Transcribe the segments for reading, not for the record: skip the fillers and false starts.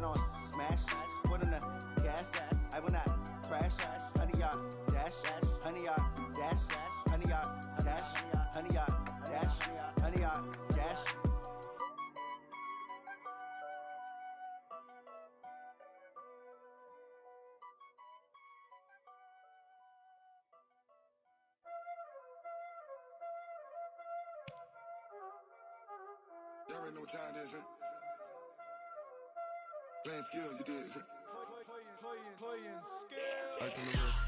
on smash, put in the gas, I will not crash, honey yard dash, honey yard dash, honey yard dash, honey yard dash, honey yard dash. Y'all already know what time it is, huh? Playing skills, you did. Playing skills. Ice on the wrist,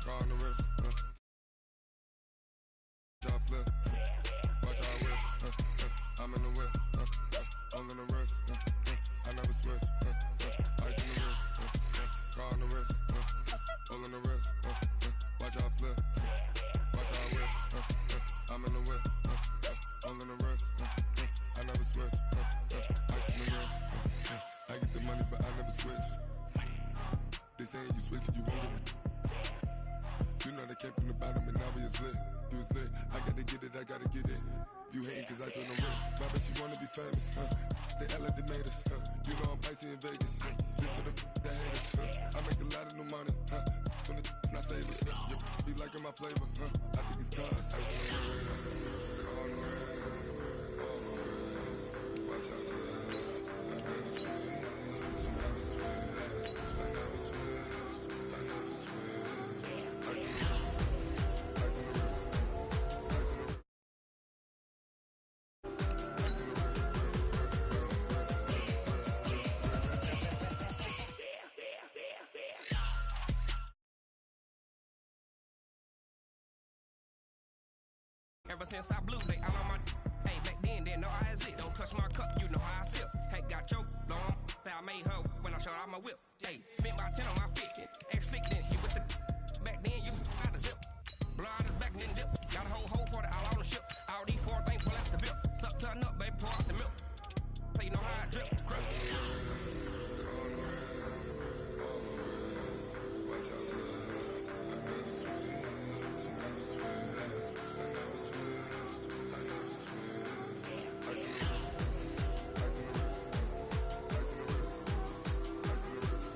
car on the wrist, Y'all flip, watch how I whip, I'm in the whip, all in the wrist, I never switch, ice on the wrist, car on the wrist, all in the wrist, watch how I flip, watch how I whip, I'm in the whip, all in the wrist, I never switch, ice on the wrist, I get the money but I never switch. They saying you switch and you won't get it. You know they came from the bottom and now we is lit. You was lit, I gotta get it, I gotta get it. You hating cause ice on the wrist. My bitch, you wanna be famous, They act like they made us, You know I'm icy in Vegas, This for the that hate us, I make a lot of new money, When it's not savers, You be liking my flavor, I think it's cause ice on the wrist, on the wrist, on the wrist. Watch out for this, I never switch, I never switch, I never switch, I never switch. Ice on the wrist, ice on the wrist, ice on the wrist. Ever since I blew, they all on my. Hey, back then, didn't know I was it. Don't touch my cup, you know how I sip. Hey, got your long. Say I made her when I showed out my whip. Hey, spent about 10 on my fit. Ex-slick, then hit with the. Back then, you out the zip. Blow out his back, then dip. Got a whole for the all on the ship. All these four things pull out the bip. Suck, turn up, baby, pour out the milk. So you know how I drip. Crush. Watch out for this. I never switch, I never switch, I never switch, I never switch. Ice on the wrist, ice on the wrist, ice on the wrist, ice on the wrist, ice on the wrist.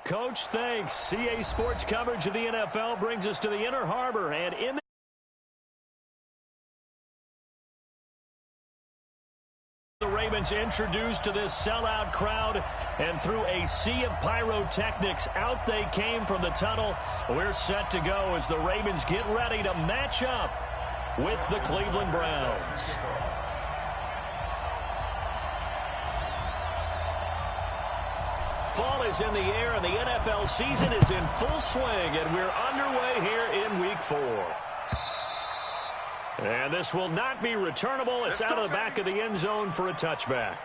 Coach, thanks. CA Sports coverage of the NFL brings us to the Inner Harbor and in the Ravens introduced to this sellout crowd, and through a sea of pyrotechnics, out they came from the tunnel. We're set to go as the Ravens get ready to match up with the Cleveland Browns. Fall is in the air, and the NFL season is in full swing, and we're underway here in Week 4. And this will not be returnable. It's out of the back of the end zone for a touchback.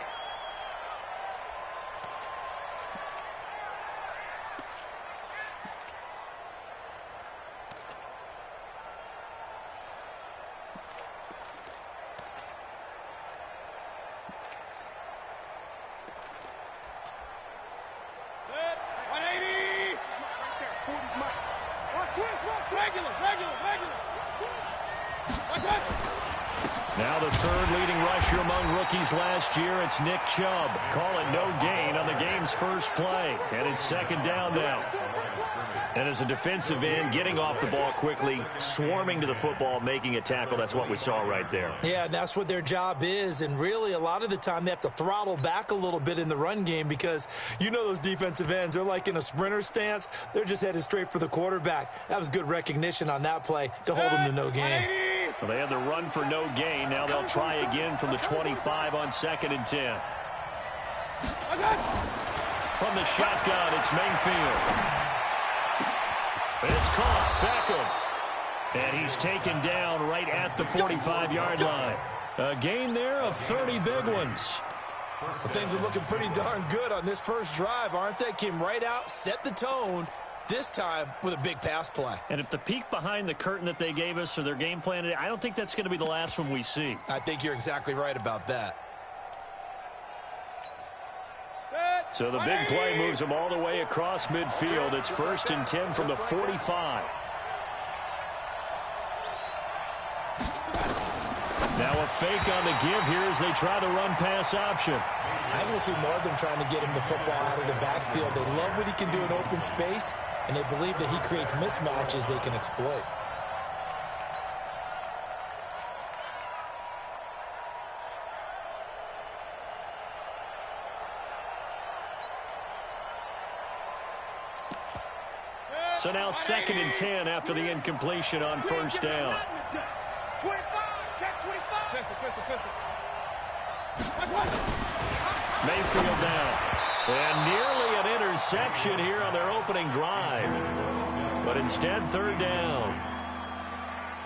Now the third leading rusher among rookies last year, it's Nick Chubb. Call it no gain on the game's first play. And it's second down now. And as a defensive end, getting off the ball quickly, swarming to the football, making a tackle, that's what we saw right there. Yeah, that's what their job is. And really, a lot of the time, they have to throttle back a little bit in the run game because you know those defensive ends, they're like in a sprinter stance. They're just headed straight for the quarterback. That was good recognition on that play to hold them to no gain. Well, they had the run for no gain. Now they'll try again from the 25 on 2nd and 10. From the shotgun, it's Mayfield. It's caught. Beckham. And he's taken down right at the 45-yard line. A gain there of 30 big ones. Well, things are looking pretty darn good on this first drive, aren't they? Came right out, set the tone. This time with a big pass play. And if the peek behind the curtain that they gave us or their game plan today, I don't think that's going to be the last one we see. I think you're exactly right about that. So the big play moves them all the way across midfield. It's 1st and 10 from the 45. Now a fake on the give here as they try the run-pass option. I will see more of them trying to get him the football out of the backfield. They love what he can do in open space, and they believe that he creates mismatches they can exploit. So now 2nd and 10 after the incompletion on 1st down. 25, check 25. Mayfield down. And nearly an interception here on their opening drive. But instead, 3rd down.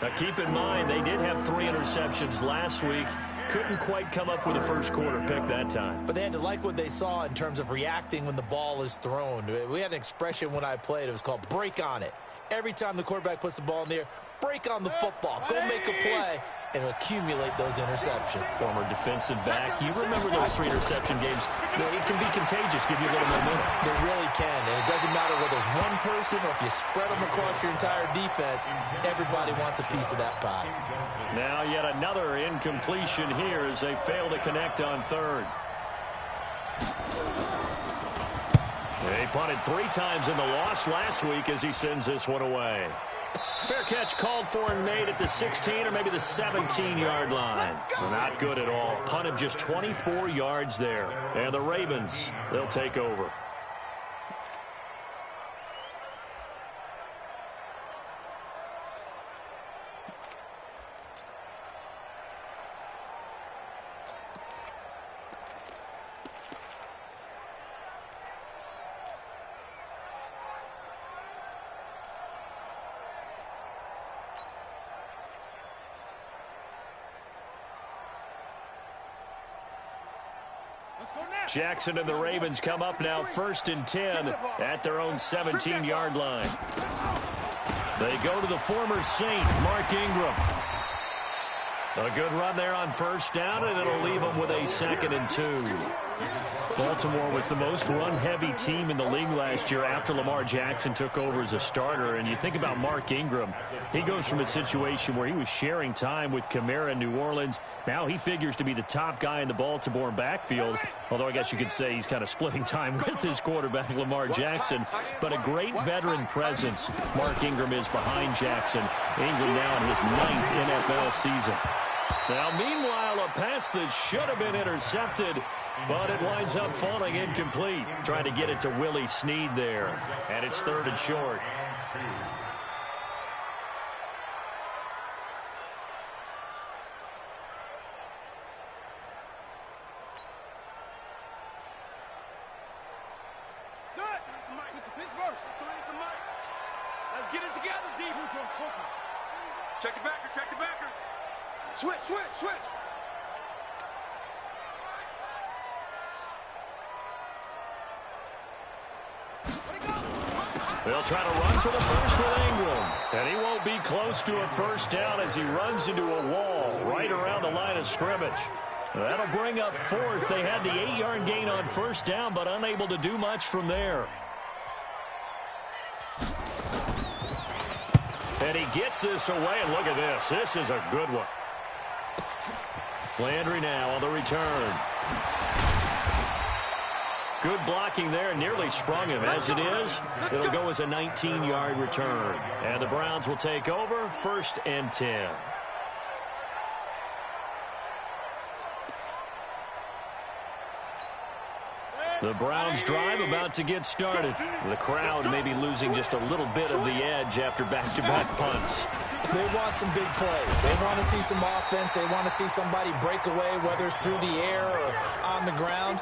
Now keep in mind, they did have 3 interceptions last week. Couldn't quite come up with a first quarter pick that time. But they had to like what they saw in terms of reacting when the ball is thrown. We had an expression when I played. It was called break on it. Every time the quarterback puts the ball in the air, break on the football. Go make a play and accumulate those interceptions. Former defensive back. You remember those 3 interception games. It can be contagious, give you a little momentum. They really can, and it doesn't matter whether it's one person or if you spread them across your entire defense, everybody wants a piece of that pie. Now yet another incompletion here as they fail to connect on 3rd. They punted 3 times in the loss last week as he sends this one away. Fair catch called for and made at the 16 or maybe the 17-yard line. Not good at all. Punt of just 24 yards there. And the Ravens, they'll take over. Jackson and the Ravens come up now 1st and 10 at their own 17-yard line. They go to the former Saint, Mark Ingram. A good run there on 1st down, and it'll leave them with a 2nd and 2. Baltimore was the most run-heavy team in the league last year after Lamar Jackson took over as a starter. And you think about Mark Ingram, he goes from a situation where he was sharing time with Kamara in New Orleans. Now he figures to be the top guy in the Baltimore backfield, although I guess you could say he's kind of splitting time with his quarterback, Lamar Jackson. But a great veteran presence Mark Ingram is behind Jackson. Ingram now in his 9th NFL season. Now, meanwhile, a pass that should have been intercepted, but it winds up falling incomplete. Trying to get it to Willie Snead there. And it's 3rd and short. Let's get it together, D. Check the backer, check the backer. Switch. They'll try to run for the first with Ingram. And he won't be close to a 1st down as he runs into a wall right around the line of scrimmage. That'll bring up 4th. They had the 8-yard gain on 1st down, but unable to do much from there. And he gets this away, and look at this. This is a good one. Landry now on the return. Good blocking there, nearly sprung him. As it is, it'll go as a 19-yard return. And the Browns will take over 1st and 10. The Browns drive about to get started. The crowd may be losing just a little bit of the edge after back-to-back punts. They want some big plays. They want to see some offense. They want to see somebody break away, whether it's through the air or on the ground.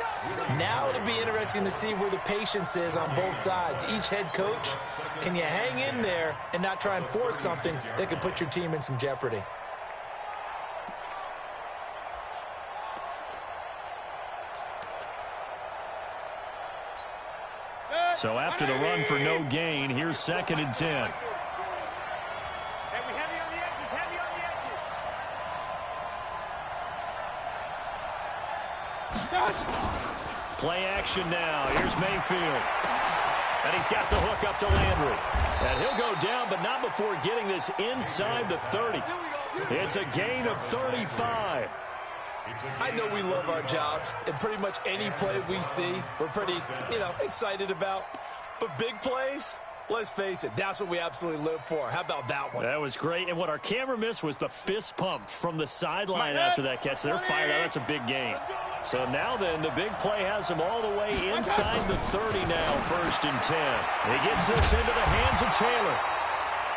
Now it'll be interesting to see where the patience is on both sides. Each head coach, can you hang in there and not try and force something that could put your team in some jeopardy? So after the run for no gain, here's 2nd and 10. Play action now. Here's Mayfield. And he's got the hook up to Landry. And he'll go down, but not before getting this inside the 30. It's a gain of 35. I know we love our jobs, and pretty much any play we see, we're pretty, excited about. But big plays, let's face it, that's what we absolutely live for. How about that one? That was great. And what our camera missed was the fist pump from the sideline after that catch. They're fired out. That's a big gain. So now then, the big play has him all the way inside the 30 now, 1st and 10. He gets this into the hands of Taylor.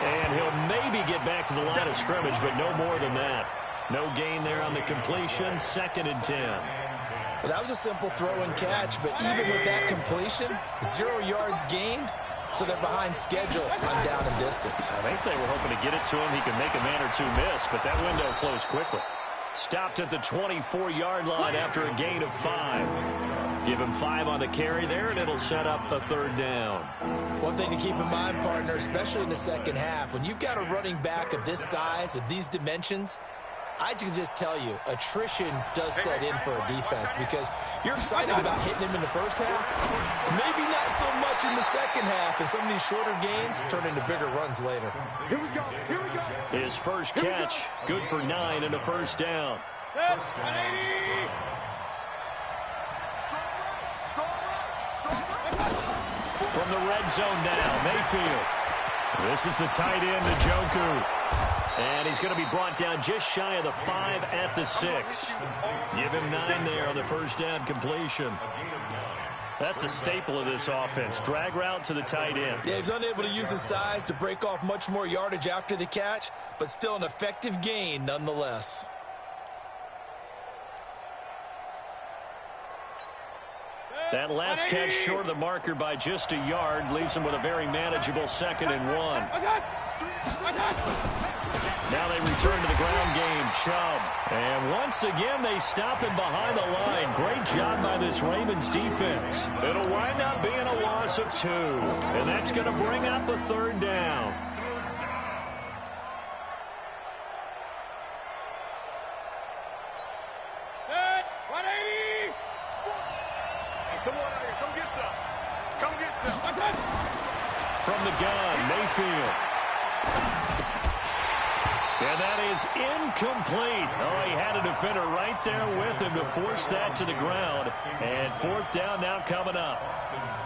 And he'll maybe get back to the line of scrimmage, but no more than that. No gain there on the completion, 2nd and 10. Well, that was a simple throw and catch, but even with that completion, 0 yards gained, so they're behind schedule on down and distance. I think they were hoping to get it to him. He could make a man or two miss, but that window closed quickly. Stopped at the 24-yard line after a gain of 5. Give him 5 on the carry there, and it'll set up a 3rd down. One thing to keep in mind, partner, especially in the second half, when you've got a running back of this size, of these dimensions, I can just tell you, attrition does set in for a defense because you're excited about hitting him in the first half. Maybe not so much in the second half, and some of these shorter gains turn into bigger runs later. Here we go. Here we go. His first catch, good for 9 and a 1st down. From the red zone now, Mayfield. This is the tight end, Njoku. And he's going to be brought down just shy of the 5 at the 6. Give him 9 there on the 1st down completion. That's a staple of this offense. Drag route to the tight end. Yeah, he's unable to use his size to break off much more yardage after the catch, but still an effective gain nonetheless. That last catch short of the marker by just a yard leaves him with a very manageable 2nd and 1. Now they return to the ground game, Chubb. And once again, they stop him behind the line. Great job by this Ravens defense. It'll wind up being a loss of 2. And that's going to bring up a 3rd down. From the gun, Mayfield. And that is incomplete. Oh, he had a defender right there with him to force that to the ground. And 4th down now coming up.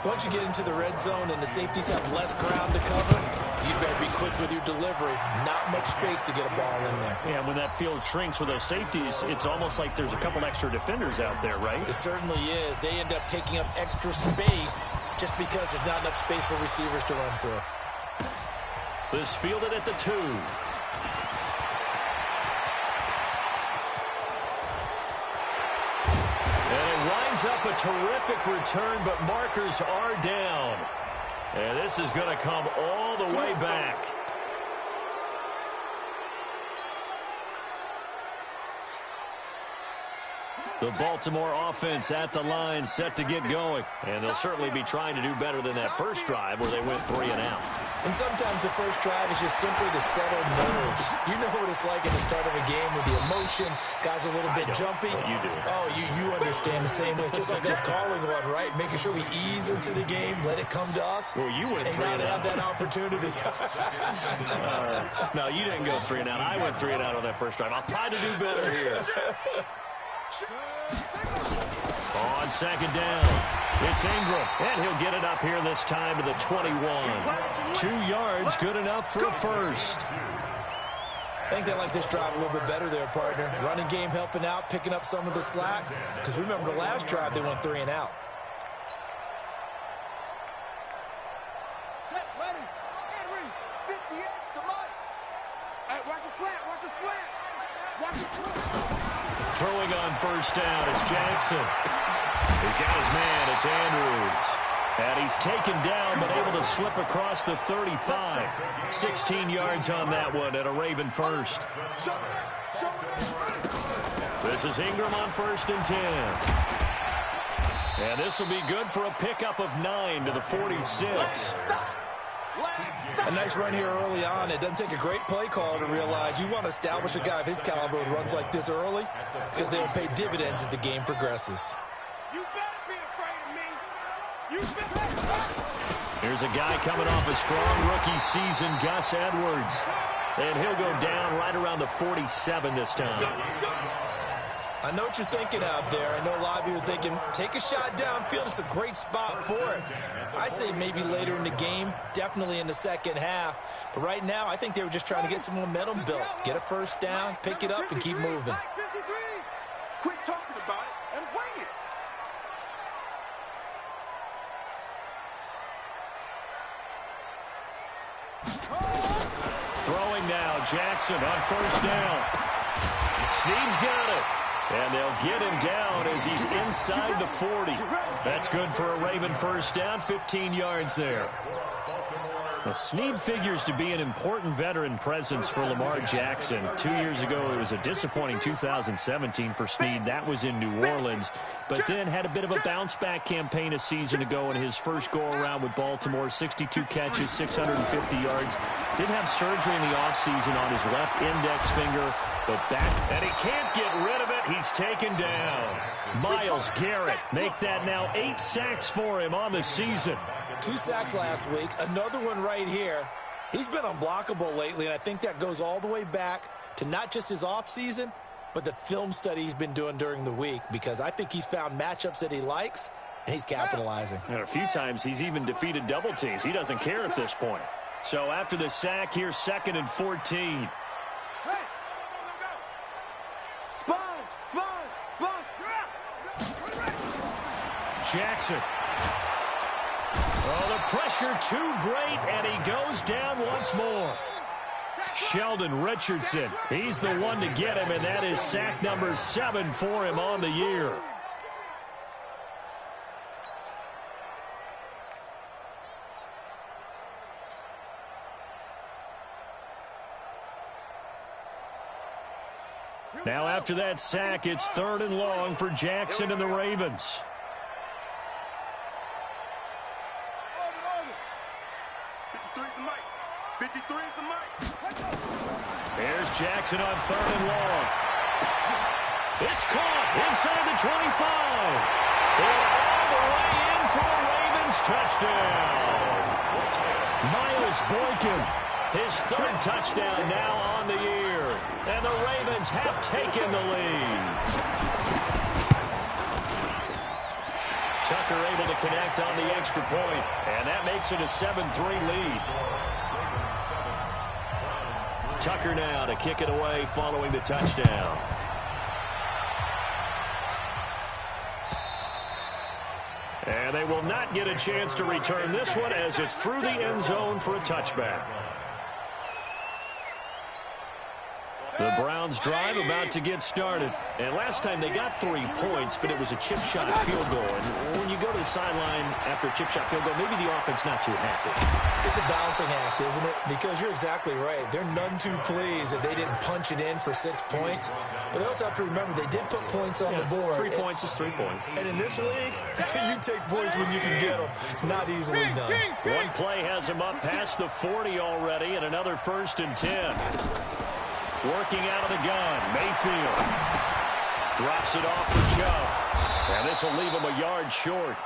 Once you get into the red zone and the safeties have less ground to cover, you better be quick with your delivery. Not much space to get a ball in there. Yeah, when that field shrinks with those safeties, it's almost like there's a couple extra defenders out there, right? It certainly is. They end up taking up extra space just because there's not enough space for receivers to run through. This fielded at the 2. Up a terrific return, but markers are down. And this is going to come all the way back. The Baltimore offense at the line, set to get going. And they'll certainly be trying to do better than that first drive where they went 3 and out. And sometimes the first drive is just simply to settle nerves. You know what it's like at the start of a game with the emotion. Guys a little bit jumpy. You do. Oh, you understand the same way. It's just like us calling one, right? Making sure we ease into the game, let it come to us. Well, you went 3 and out. Have that opportunity. No, you didn't go 3 and out. I went 3 and out on that first drive. I'll try to do better here. On 2nd down, it's Ingram, and he'll get it up here this time to the 21. 2 yards, good enough for a 1st. I think they like this drive a little bit better there, partner. Running game helping out, picking up some of the slack. Because remember, the last drive, they went 3 and out. Set, ready. Henry, 58, come on. Hey, watch the slant, watch the slant. Watch the slant. Throwing on 1st down, it's Jackson. He's got his man, it's Andrews. And he's taken down, but able to slip across the 35. 16 yards on that one at a Raven 1st. This is Ingram on 1st and 10. And this will be good for a pickup of 9 to the 46. A nice run here early on. It doesn't take a great play caller to realize you want to establish a guy of his caliber with runs like this early because they will pay dividends as the game progresses. You better be afraid Here's a guy coming off a strong rookie season, Gus Edwards. And he'll go down right around the 47 this time. I know what you're thinking out there. I know a lot of you are thinking, take a shot downfield. It's a great spot for it. I'd say maybe later in the game, definitely in the second half. But right now, I think they were just trying to get some momentum built. Get a first down, pick it up, and keep moving. Quit talking about it and wing it. Throwing now, Jackson on first down. Snead's got it. And they'll get him down as he's inside the 40. That's good for a Raven first down, 15 yards there. Well, Snead figures to be an important veteran presence for Lamar Jackson. 2 years ago, it was a disappointing 2017 for Snead. That was in New Orleans. But then had a bit of a bounce-back campaign a season ago in his first go-around with Baltimore. 62 catches, 650 yards. Did have surgery in the offseason on his left index finger. But back, and he can't get rid of it. He's taken down. Myles Garrett make that now 8 sacks for him on the season. 2 sacks last week, another one right here. He's been unblockable lately, and I think that goes all the way back to not just his offseason, but the film study he's been doing during the week, because I think he's found matchups that he likes, and he's capitalizing. And a few times he's even defeated double teams. He doesn't care at this point. So after the sack, here's 2nd and 14. Jackson. Oh, the pressure too great, and he goes down once more. Sheldon Richardson, he's the one to get him, and that is sack number 7 for him on the year. Now after that sack, it's 3rd and long for Jackson and the Ravens. There's Jackson on 3rd and long. It's caught inside the 25. And all the way in for a Ravens touchdown. Myles Boykin, his 3rd touchdown now on the year. And the Ravens have taken the lead. Tucker able to connect on the extra point, and that makes it a 7-3 lead. Tucker now to kick it away following the touchdown. And they will not get a chance to return this one as it's through the end zone for a touchback. The Browns drive about to get started. And last time they got 3 points, but it was a chip shot field goal. And when you go to the sideline after a chip shot field goal, maybe the offense not too happy. It's a balancing act, isn't it? Because you're exactly right. They're none too pleased that they didn't punch it in for 6 points. But they also have to remember they did put points on the board. 3 points is 3 points. And in this league, you take points when you can get them. Not easily done. One play has him up past the 40 already, and another 1st and 10. Working out of the gun, Mayfield drops it off for Chubb. And this will leave him a yard short.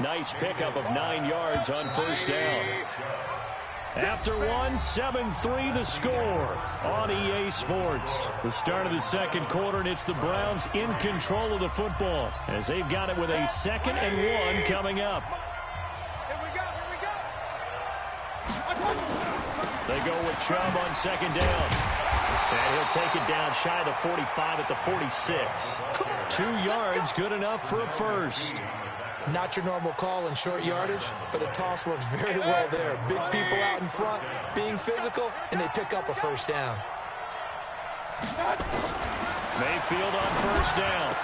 Nice pickup of 9 yards on 1st down. After one, 7-3 the score on EA Sports. The start of the 2nd quarter, and it's the Browns in control of the football as they've got it with a 2nd and 1 coming up. They go with Chubb on 2nd down. And he'll take it down shy of the 45 at the 46. 2 yards, good enough for a 1st. Not your normal call in short yardage, but the toss works very well there. Big people out in front, being physical, and they pick up a 1st down. Mayfield on 1st down.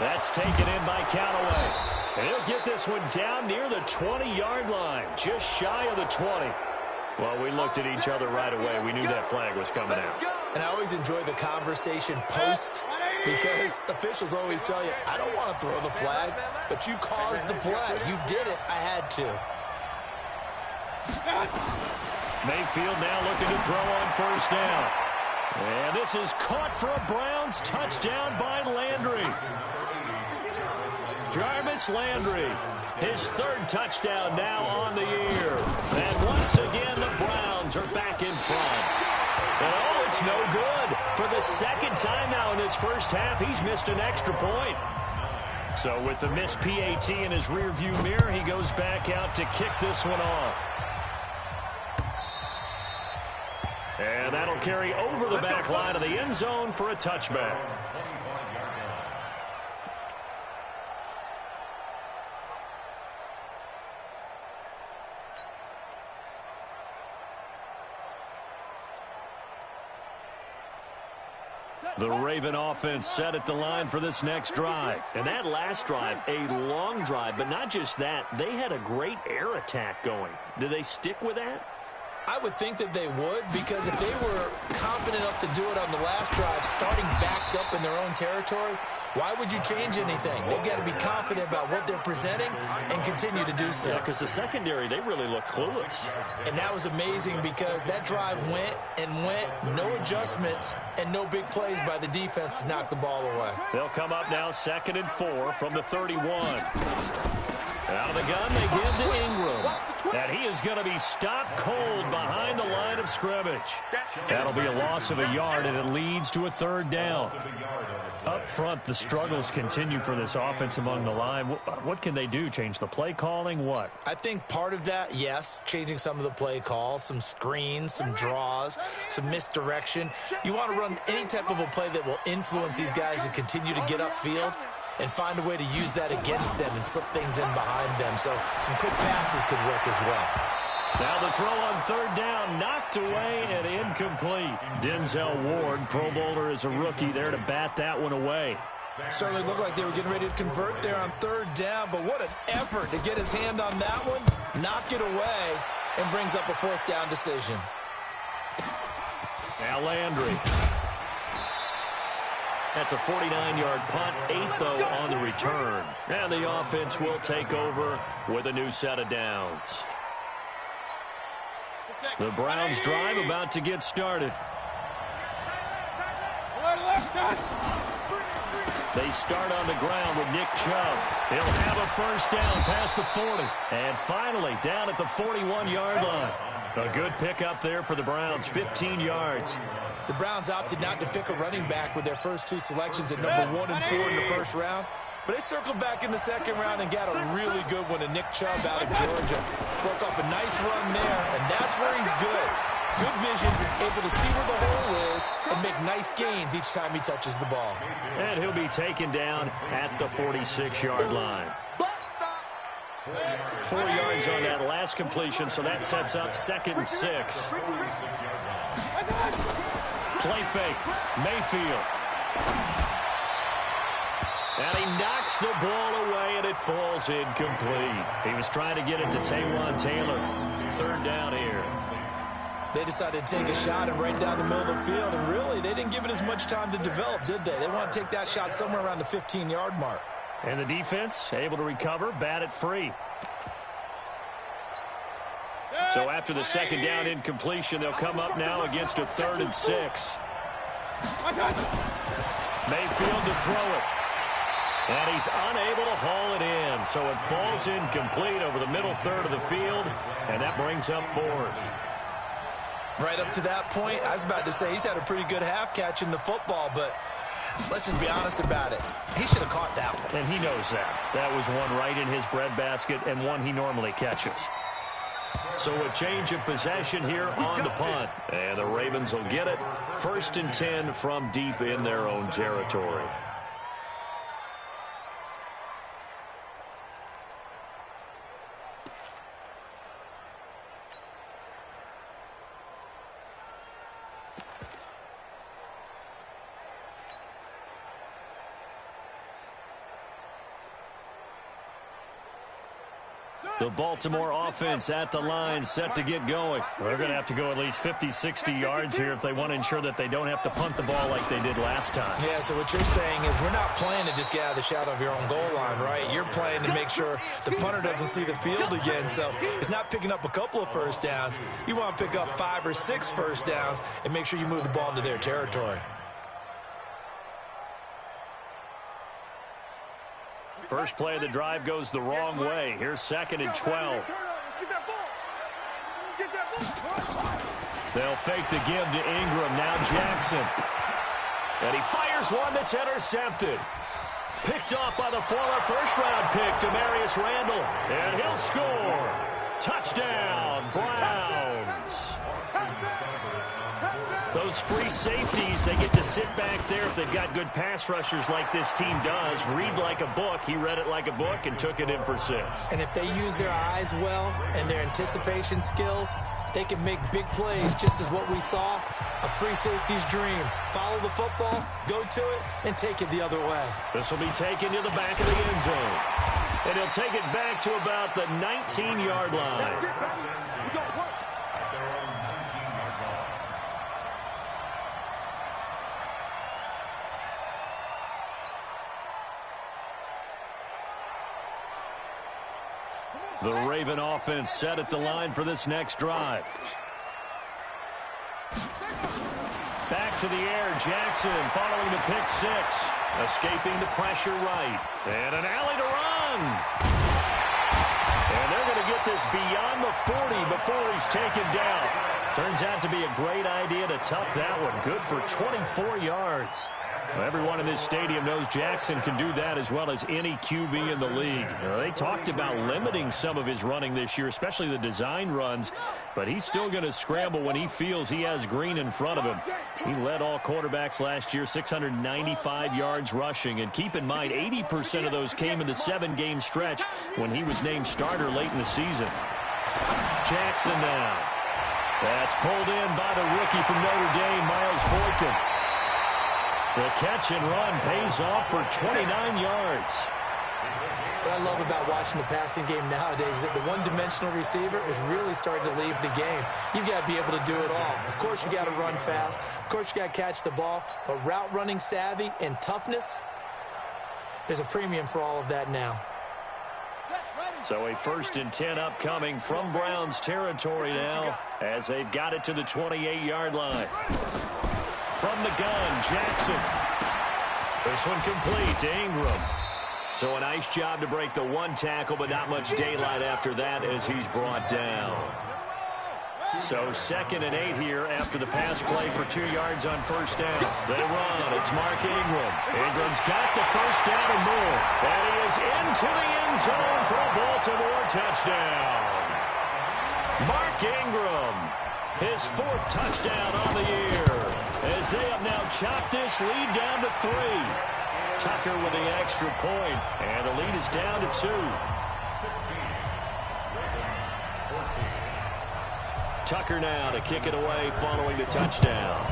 That's taken in by Callaway. And he'll get this one down near the 20-yard line, just shy of the 20. Well, we looked at each other right away. We knew that flag was coming out. And I always enjoy the conversation post, because officials always tell you, I don't want to throw the flag, but you caused the play. You did it. I had to. Mayfield now looking to throw on 1st down. And this is caught for a Browns touchdown by Landry. Jarvis Landry, his third touchdown now on the year. And once again, the Browns are back in front. And oh, it's no good. For the second time now in his first half, he's missed an extra point. So with the missed PAT in his rearview mirror, he goes back out to kick this one off. And that'll carry over the back line of the end zone for a touchback. The Raven offense set at the line for this next drive. And that last drive, a long drive, but not just that. They had a great air attack going. Do they stick with that? I would think that they would, because if they were confident enough to do it on the last drive, starting backed up in their own territory, why would you change anything? They've got to be confident about what they're presenting and continue to do so. Yeah, because the secondary, they really look clueless. And that was amazing because that drive went and went, no adjustments, and no big plays by the defense to knock the ball away. They'll come up now 2nd and 4 from the 31. Out of the gun, they give to Ingram. And he is going to be stopped cold behind the line of scrimmage. That'll be a loss of a yard, and it leads to a 3rd down. Up front, the struggles continue for this offense among the line. What can they do? Change the play calling? What? I think part of that, yes, changing some of the play calls, some screens, some draws, some misdirection. You want to run any type of a play that will influence these guys to continue to get upfield and find a way to use that against them and slip things in behind them. So some quick passes could work as well. Now the throw on 3rd down, knocked away and incomplete. Denzel Ward, Pro Bowler as a rookie, there to bat that one away. Certainly looked like they were getting ready to convert there on 3rd down, but what an effort to get his hand on that one, knock it away, and brings up a 4th down decision. Now Landry. That's a 49-yard punt, 8 though on the return. And the offense will take over with a new set of downs. The Browns drive about to get started. They start on the ground with Nick Chubb. He'll have a 1st down past the 40. And finally down at the 41-yard line. A good pickup there for the Browns, 15 yards. The Browns opted not to pick a running back with their first 2 selections at number 1 and 4 in the 1st round. But they circled back in the 2nd round and got a really good one in Nick Chubb out of Georgia. Broke up a nice run there, and that's where he's good. Good vision, able to see where the hole is and make nice gains each time he touches the ball. And he'll be taken down at the 46-yard line. 4 yards on that last completion, so that sets up 2nd and 6. Play fake, Mayfield. And he knocks the ball away, and it falls incomplete. He was trying to get it to Taywan Taylor. 3rd down here. They decided to take a shot and right down the middle of the field, and really, they didn't give it as much time to develop, did they? They want to take that shot somewhere around the 15-yard mark. And the defense able to recover, bat it free. So after the 2nd down incompletion, they'll come up now against a 3rd and 6. Mayfield to throw it. And he's unable to haul it in. So it falls incomplete over the middle 3rd of the field, and that brings up 4th. Right up to that point, I was about to say he's had a pretty good half catching the football, but let's just be honest about it. He should have caught that one. And he knows that. That was one right in his breadbasket and one he normally catches. So a change of possession here on the punt. And the Ravens will get it. 1st and 10 from deep in their own territory. The Baltimore offense at the line, set to get going. They're going to have to go at least 50, 60 yards here if they want to ensure that they don't have to punt the ball like they did last time. Yeah, so what you're saying is we're not playing to just get out of the shadow of your own goal line, right? You're playing to make sure the punter doesn't see the field again. So it's not picking up a couple of 1st downs. You want to pick up 5 or 6 1st downs and make sure you move the ball into their territory. First play of the drive goes the wrong way. Here's 2nd and 12. They'll fake the give to Ingram. Now Jackson. And he fires one that's intercepted. Picked off by the former first-round pick, Demarius Randall. And he'll score. Touchdown, Browns. Those free safeties, they get to sit back there if they've got good pass rushers like this team does. Read like a book. He read it like a book and took it in for 6. And if they use their eyes well and their anticipation skills, they can make big plays, just as what we saw, a free safety's dream. Follow the football, go to it, and take it the other way. This will be taken to the back of the end zone. And he'll take it back to about the 19-yard line. The Raven offense set at the line for this next drive. Back to the air, Jackson following the pick 6. Escaping the pressure right. And an alley to run. And they're going to get this beyond the 40 before he's taken down. Turns out to be a great idea to tuck that one. Good for 24 yards. Everyone in this stadium knows Jackson can do that as well as any QB in the league. They talked about limiting some of his running this year, especially the design runs, but he's still going to scramble when he feels he has green in front of him. He led all quarterbacks last year, 695 yards rushing, and keep in mind 80% of those came in the 7-game stretch when he was named starter late in the season. Jackson now. That's pulled in by the rookie from Notre Dame, Miles Boykin. The catch and run pays off for 29 yards. What I love about watching the passing game nowadays is that the one-dimensional receiver is really starting to leave the game. You've got to be able to do it all. Of course, you got to run fast. Of course, you got to catch the ball. But route running savvy and toughness, there's a premium for all of that now. So a 1st and 10 upcoming from Browns territory now as they've got it to the 28-yard line. From the gun, Jackson. This one complete to Ingram. So a nice job to break the 1 tackle, but not much daylight after that as he's brought down. So 2nd and 8 here after the pass play for 2 yards on 1st down. They run. It's Mark Ingram. Ingram's got the 1st down and more. And he is into the end zone for a Baltimore touchdown. Mark Ingram, his 4th touchdown on the year, as they have now chopped this lead down to 3. Tucker with the extra point, and the lead is down to 2. Tucker now to kick it away following the touchdown.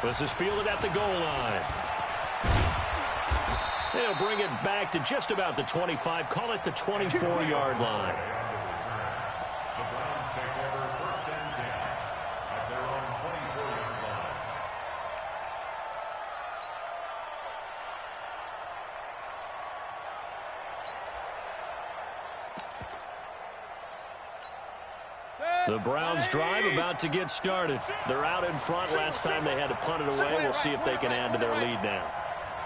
This is fielded at the goal line. They'll bring it back to just about the 25, call it the 24-yard line. The Browns drive about to get started. They're out in front. Last time they had to punt it away. We'll see if they can add to their lead now.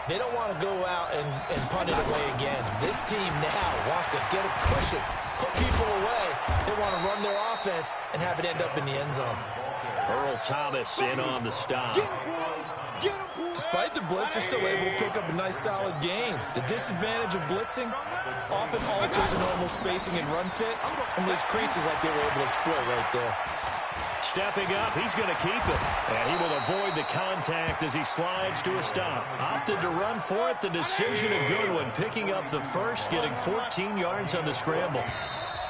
They don't want to go out and punt it away again. This team now wants to get it, push it, put people away. They want to run their offense and have it end up in the end zone. Earl Thomas in on the stop. Despite the blitz, they're still able to pick up a nice, solid gain. The disadvantage of blitzing often alters the normal spacing and run fits and leaves creases like they were able to exploit right there. Stepping up, he's going to keep it. And he will avoid the contact as he slides to a stop. Opted to run for it. The decision a good one. Picking up the 1st, getting 14 yards on the scramble.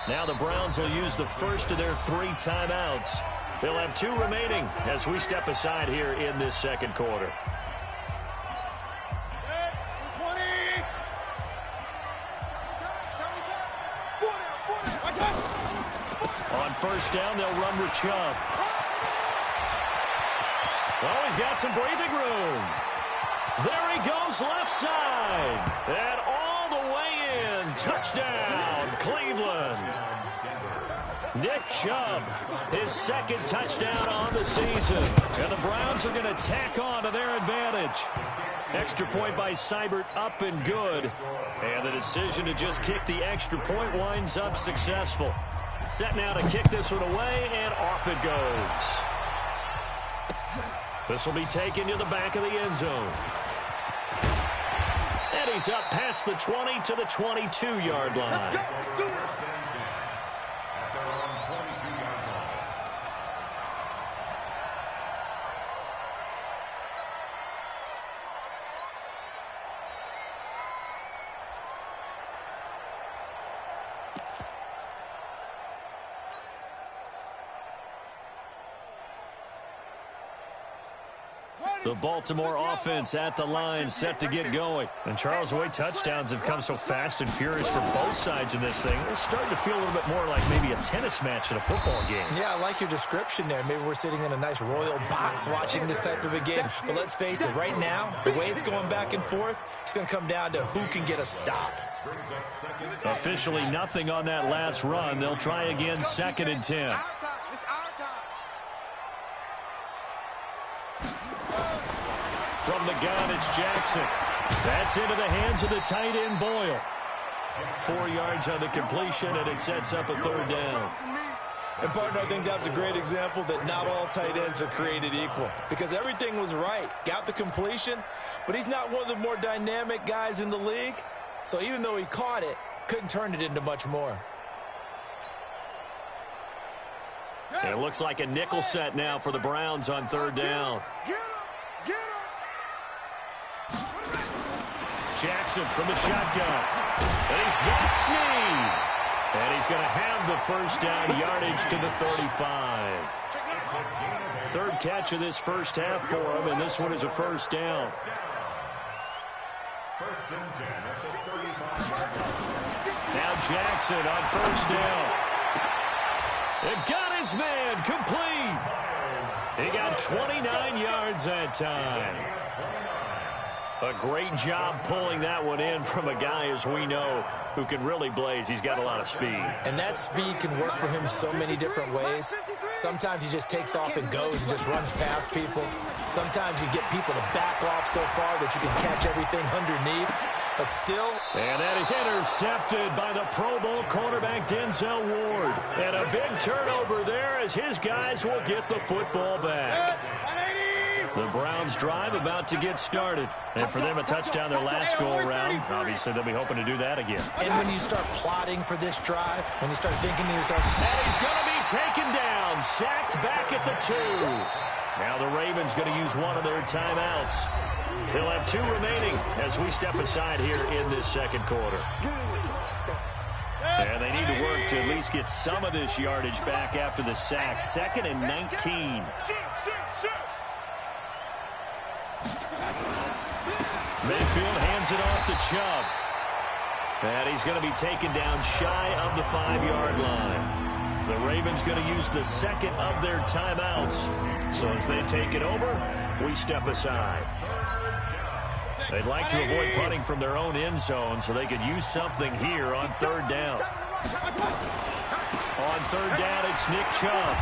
Now the Browns will use the 1st of their 3 timeouts. They'll have 2 remaining as we step aside here in this 2nd quarter. On 1st down, they'll run with Chubb. Oh, he's got some breathing room. There he goes, left side. And all the way in. Touchdown, Cleveland. Nick Chubb, his 2nd touchdown on the season. And the Browns are going to tack on to their advantage. Extra point by Seibert, up and good. And the decision to just kick the extra point winds up successful. Set now to kick this one away, and off it goes. This will be taken to the back of the end zone. And he's up past the 20 to the 22-yard line. The Baltimore offense at the line, set to get going. And Charles, the way touchdowns have come so fast and furious for both sides of this thing, it's starting to feel a little bit more like maybe a tennis match in a football game. Yeah, I like your description there. Maybe we're sitting in a nice royal box watching this type of a game. But let's face it, right now, the way it's going back and forth, it's going to come down to who can get a stop. Officially nothing on that last run. They'll try again, 2nd and 10. From the gun, it's Jackson. That's into the hands of the tight end, Boyle. 4 yards on the completion, and it sets up a 3rd down. And, partner, I think that's a great example that not all tight ends are created equal. Because everything was right. Got the completion, but he's not one of the more dynamic guys in the league. So even though he caught it, couldn't turn it into much more. It looks like a nickel set now for the Browns on 3rd down. Jackson from the shotgun. And he's got Snead. And he's going to have the 1st down, yardage to the 35. 3rd catch of this first half for him, and this one is a 1st down. 1st and 10 at the 35. Now Jackson on 1st down. It got his man complete. He got 29 yards that time. A great job pulling that one in from a guy, as we know, who can really blaze. He's got a lot of speed. And that speed can work for him so many different ways. Sometimes he just takes off and goes and just runs past people. Sometimes you get people to back off so far that you can catch everything underneath. But still. And that is intercepted by the Pro Bowl cornerback Denzel Ward. And a big turnover there as his guys will get the football back. The Browns drive about to get started. And for them, a touchdown their last go-around. Obviously, they'll be hoping to do that again. And when you start plotting for this drive, when you start thinking to yourself, and he's going to be taken down, sacked back at the 2. Now the Ravens going to use one of their timeouts. He'll have 2 remaining as we step aside here in this 2nd quarter. And they need to work to at least get some of this yardage back after the sack. 2nd and 19. Mayfield hands it off to Chubb. And he's going to be taken down shy of the 5-yard line. The Ravens going to use the 2nd of their timeouts. So as they take it over, we step aside. They'd like to avoid punting from their own end zone so they could use something here on 3rd down. On 3rd down, it's Nick Chubb.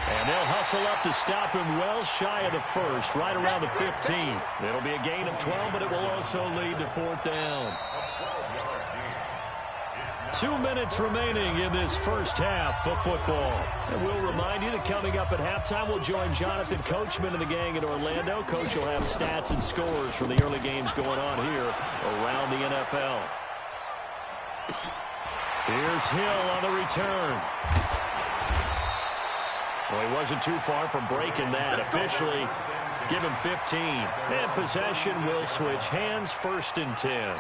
And they'll hustle up to stop him well shy of the 1st, right around the 15. It'll be a gain of 12, but it will also lead to 4th down. 2 minutes remaining in this first half of football. And we'll remind you that coming up at halftime, we'll join Jonathan Coachman and the gang in Orlando. Coach will have stats and scores from the early games going on here around the NFL. Here's Hill on the return. Well, he wasn't too far from breaking that. Officially, give him 15. And possession will switch hands, 1st and 10.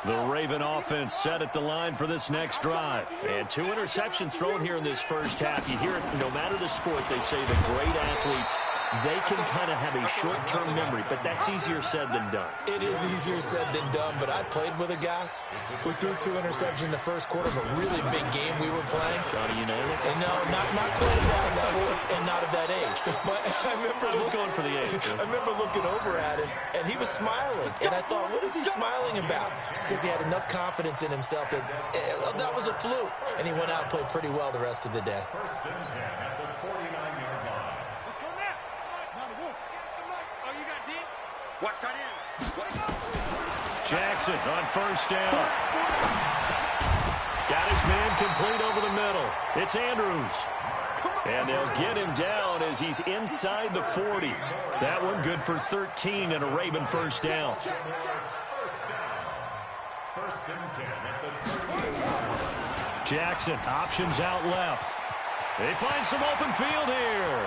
The Raven offense set at the line for this next drive. And 2 interceptions thrown here in this first half. You hear it, no matter the sport, they say the great athletes, they can kind of have a short-term memory, but that's easier said than done. It is easier said than done, but I played with a guy who threw 2 interceptions in the first quarter of a really big game we were playing. Johnny Unitas? And no, not quite at that level and not at that age. But I was going for the 8. I remember looking over at him, and he was smiling. And I thought, what is he smiling about? It's because he had enough confidence in himself that that was a fluke. And he went out and played pretty well the rest of the day. First and 10 at the 49-yard line. Let's go now. Oh, you got deep? Watch that in. Jackson on first down. Got his man complete over the middle. It's Andrews. And they'll get him down as he's inside the 40. That one good for 13 and a Raven first down. First and 10 at the 30. Jackson options out left. They find some open field here.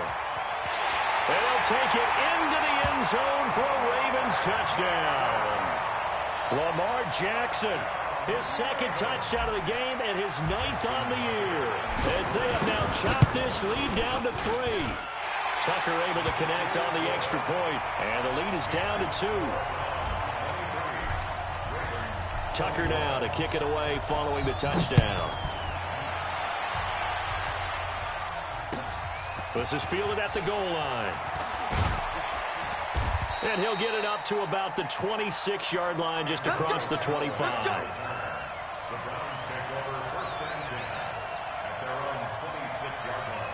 And they'll take it into the end zone for a Ravens touchdown. Lamar Jackson, his second touchdown of the game and his 9th on the year. As they have now chopped this lead down to 3. Tucker able to connect on the extra point, and the lead is down to 2. Tucker now to kick it away following the touchdown. This is fielded at the goal line. And he'll get it up to about the 26-yard line, just across the 25. The Browns take over first and 10 at their own 26-yard line.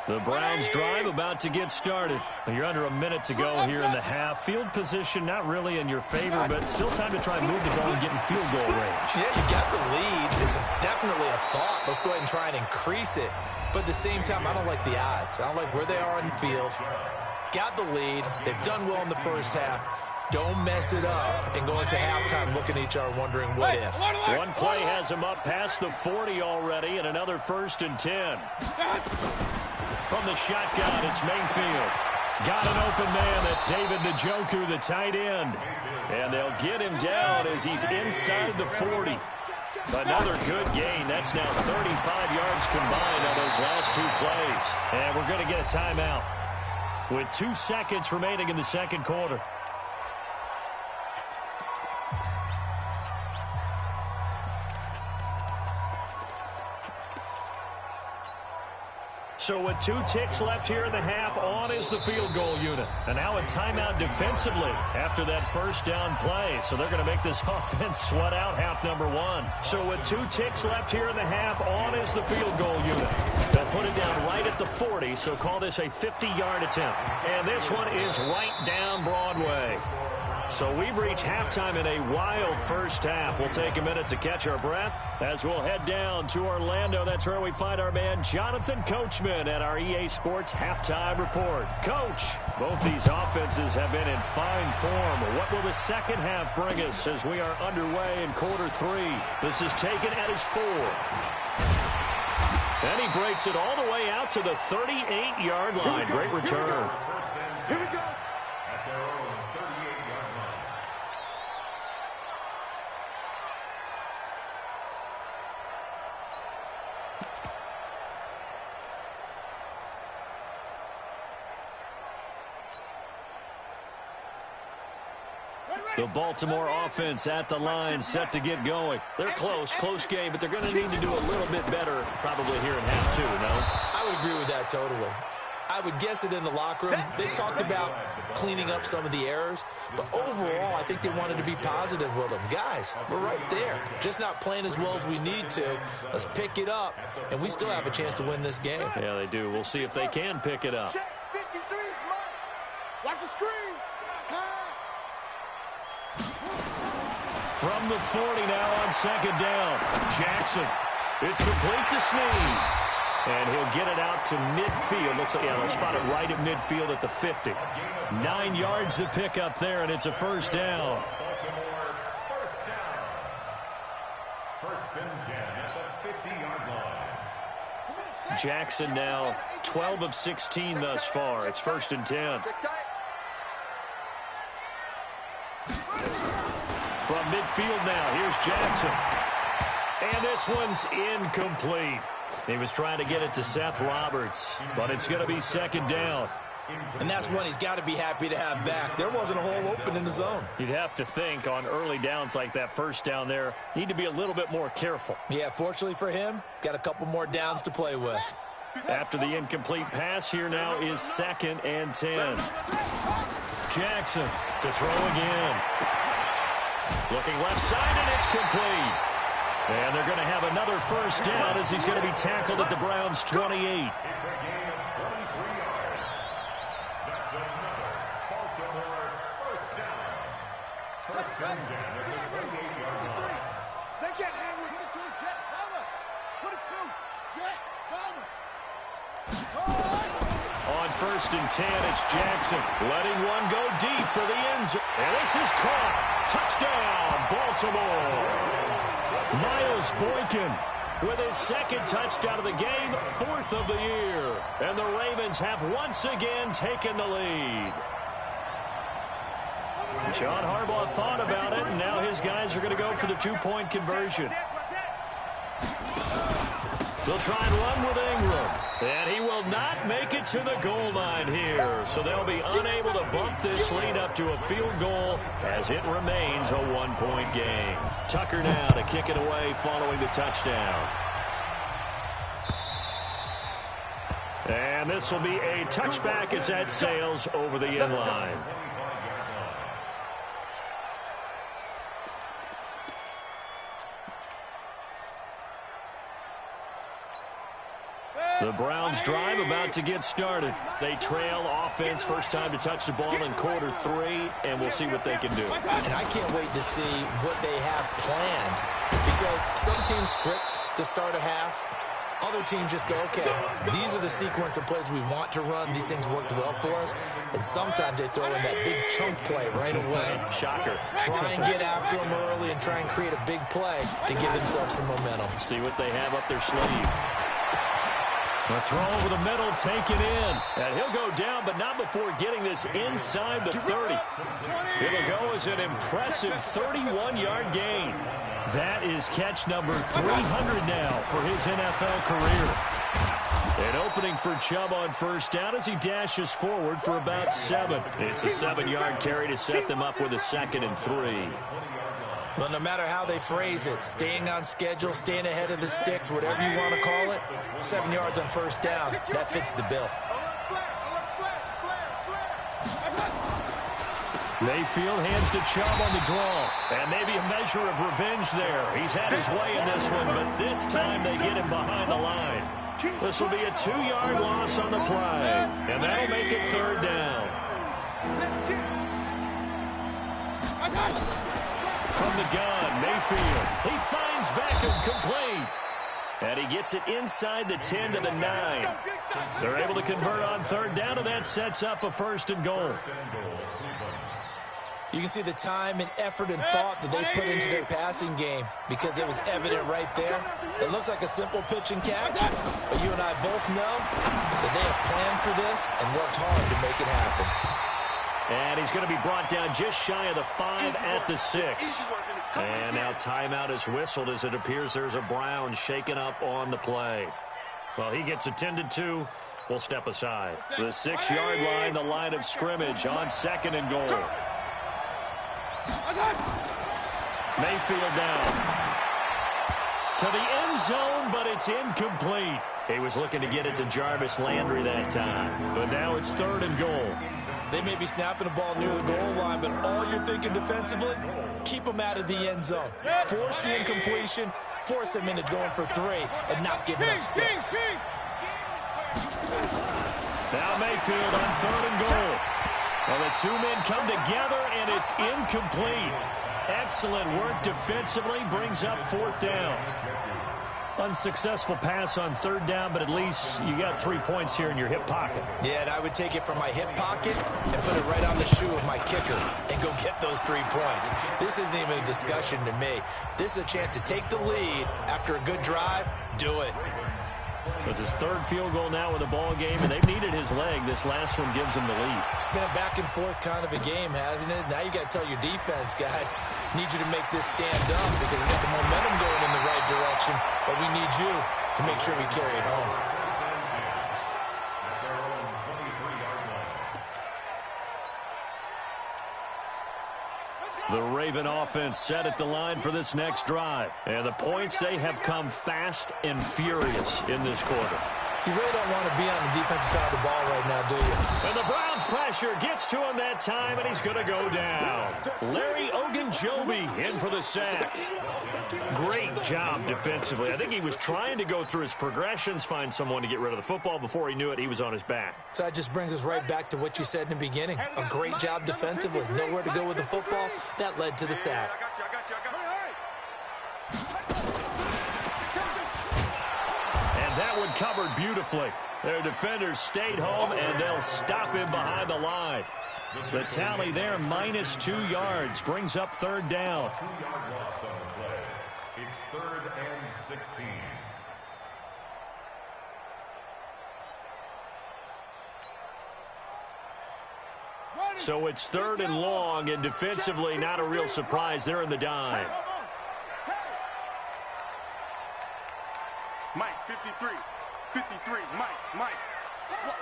The Browns drive about to get started. You're under a minute to go here in the half. Field position not really in your favor, but still time to try and move the ball and get in field goal range. Yeah, you got the lead. It's definitely a thought. Let's go ahead and try and increase it. But at the same time, I don't like the odds. I don't like where they are on the field. Got the lead. They've done well in the first half. Don't mess it up and go into halftime looking at each other wondering what if. One play has him up past the 40 already, and another first and 10. From the shotgun, it's Mayfield. Got an open man. That's David Njoku, the tight end. And they'll get him down as he's inside the 40. Another good gain. That's now 35 yards combined on those last 2 plays. And we're going to get a timeout with 2 seconds remaining in the second quarter. So with 2 ticks left here in the half, on is the field goal unit. And now a timeout defensively after that first down play. So they're going to make this offense sweat out half number 1. So with 2 ticks left here in the half, on is the field goal unit. They'll put it down right at the 40, so call this a 50-yard attempt. And this one is right down Broadway. So we've reached halftime in a wild first half. We'll take a minute to catch our breath as we'll head down to Orlando. That's where we find our man Jonathan Coachman at our EA Sports Halftime Report. Coach, both these offenses have been in fine form. What will the second half bring us as we are underway in quarter 3? This is taken at his 4. And he breaks it all the way out to the 38-yard line. Great return. Here we go. At their own 38-yard line. The Baltimore offense at the line, set to get going. They're close game, but they're going to need to do a little bit better probably here in half 2, no? I would agree with that totally. I would guess it in the locker room. They talked about cleaning up some of the errors, but overall, I think they wanted to be positive with them. Guys, we're right there. Just not playing as well as we need to. Let's pick it up, and we still have a chance to win this game. Yeah, they do. We'll see if they can pick it up. Check 53 is mine. Watch the screen. Pass. From the 40 now on second down. Jackson. It's complete to Snead. And he'll get it out to midfield. Looks like, yeah, they'll spot it right at midfield at the 50. 9 yards to pick up there, and it's a first down. Baltimore, first down. First and 10 at the 50-yard line. Jackson now 12 of 16 thus far. It's first and 10. From midfield now, here's Jackson. And this one's incomplete. He was trying to get it to Seth Roberts, but it's going to be second down. And that's one he's got to be happy to have back. There wasn't a hole open in the zone. You'd have to think on early downs like that first down there, need to be a little bit more careful. Yeah, fortunately for him, got a couple more downs to play with. After the incomplete pass, here now is 2nd and 10. Jackson to throw again. Looking left side, and it's complete. And they're going to have another first down as he's going to be tackled at the Browns' 28. It's a gain of 23 yards. That's another Baltimore first down. First and 10 at the 28-yard line. They can't hang with 22, Jet, Palmer. 22, Jet, Palmer. On 1st and 10, it's Jackson letting one go deep for the end zone. And this is caught. Touchdown, Baltimore. Miles Boykin with his 2nd touchdown of the game, 4th of the year. And the Ravens have once again taken the lead. John Harbaugh thought about it, and now his guys are going to go for the 2-point conversion. They'll try and run with Ingram, and he will not make it to the goal line here. So they'll be unable to bump this lead up to a field goal as it remains a 1-point game. Tucker now to kick it away following the touchdown. And this will be a touchback as that sails over the end line. The Browns drive about to get started. They trail offense, first time to touch the ball in quarter 3, and we'll see what they can do. And I can't wait to see what they have planned, because some teams script to start a half. Other teams just go, okay, these are the sequence of plays we want to run. These things worked well for us. And sometimes they throw in that big chunk play right away. Shocker. Try and get after them early and try and create a big play to give themselves some momentum. See what they have up their sleeve. A throw over the middle, taken in. And he'll go down, but not before getting this inside the 30. It'll go as an impressive 31-yard gain. That is catch number 300 now for his NFL career. An opening for Chubb on first down as he dashes forward for about 7. It's a 7-yard carry to set them up with a 2nd and 3. Well, no matter how they phrase it, staying on schedule, staying ahead of the sticks, whatever you want to call it, 7 yards on first down, that fits the bill. Mayfield hands to Chubb on the draw. And maybe a measure of revenge there. He's had his way in this one, but this time they get him behind the line. This will be a 2-yard loss on the play. And that'll make it 3rd down. From the gun, Mayfield. He finds Beckham complete. And he gets it inside the 10 to the 9. They're able to convert on 3rd down, and that sets up a 1st and goal. You can see the time and effort and thought that they put into their passing game because it was evident right there. It looks like a simple pitch and catch, but you and I both know that they have planned for this and worked hard to make it happen. And he's going to be brought down just shy of the 5 at the 6. And now timeout is whistled as it appears there's a Brown shaken up on the play. Well, he gets attended to. We'll step aside. The 6-yard line, the line of scrimmage on 2nd and goal. Mayfield down to the end zone, but it's incomplete. He was looking to get it to Jarvis Landry that time, but now it's 3rd and goal. They may be snapping the ball near the goal line, but all you're thinking defensively, keep them out of the end zone. Force the incompletion, force them into going for 3, and not giving up 6. Now Mayfield on 3rd and goal. Well, the 2 men come together, and it's incomplete. Excellent work defensively, brings up 4th down. Unsuccessful pass on 3rd down, but at least you got 3 points here in your hip pocket. Yeah, and I would take it from my hip pocket and put it right on the shoe of my kicker and go get those 3 points. This isn't even a discussion to me. This is a chance to take the lead after a good drive. Do it. So it's his 3rd field goal now with the ball game, and they've needed his leg. This last one gives him the lead. It's been a back-and-forth kind of a game, hasn't it? Now you got to tell your defense, guys, need you to make this stand up because we got the momentum going in the right direction, but we need you to make sure we carry it home. The Raven offense set at the line for this next drive. And the points, they have come fast and furious in this quarter. You really don't want to be on the defensive side of the ball right now, do you? And the Browns pressure gets to him that time, and he's going to go down. Larry Ogunjobi in for the sack. Great job defensively. I think he was trying to go through his progressions, find someone to get rid of the football. Before he knew it, he was on his back. So that just brings us right back to what you said in the beginning. A great job defensively. Nowhere to go with the football. That led to the sack. That one covered beautifully. Their defenders stayed home, and they'll stop him behind the line. The tally there, -2 yards, brings up third down. 2-yard loss on the play. It's 3rd and 16. So it's 3rd and long, and defensively not a real surprise. They're in the dime. Mike, 53. 53. Mike.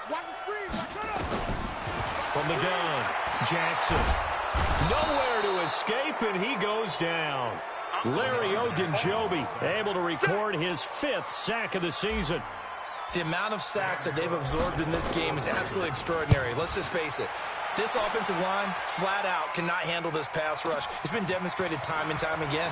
Watch the screen. Shut up. From the gun, Jackson. Nowhere to escape, and he goes down. Larry Ogunjobi able to record his 5th sack of the season. The amount of sacks that they've absorbed in this game is absolutely extraordinary. Let's just face it. This offensive line, flat out, cannot handle this pass rush. It's been demonstrated time and time again.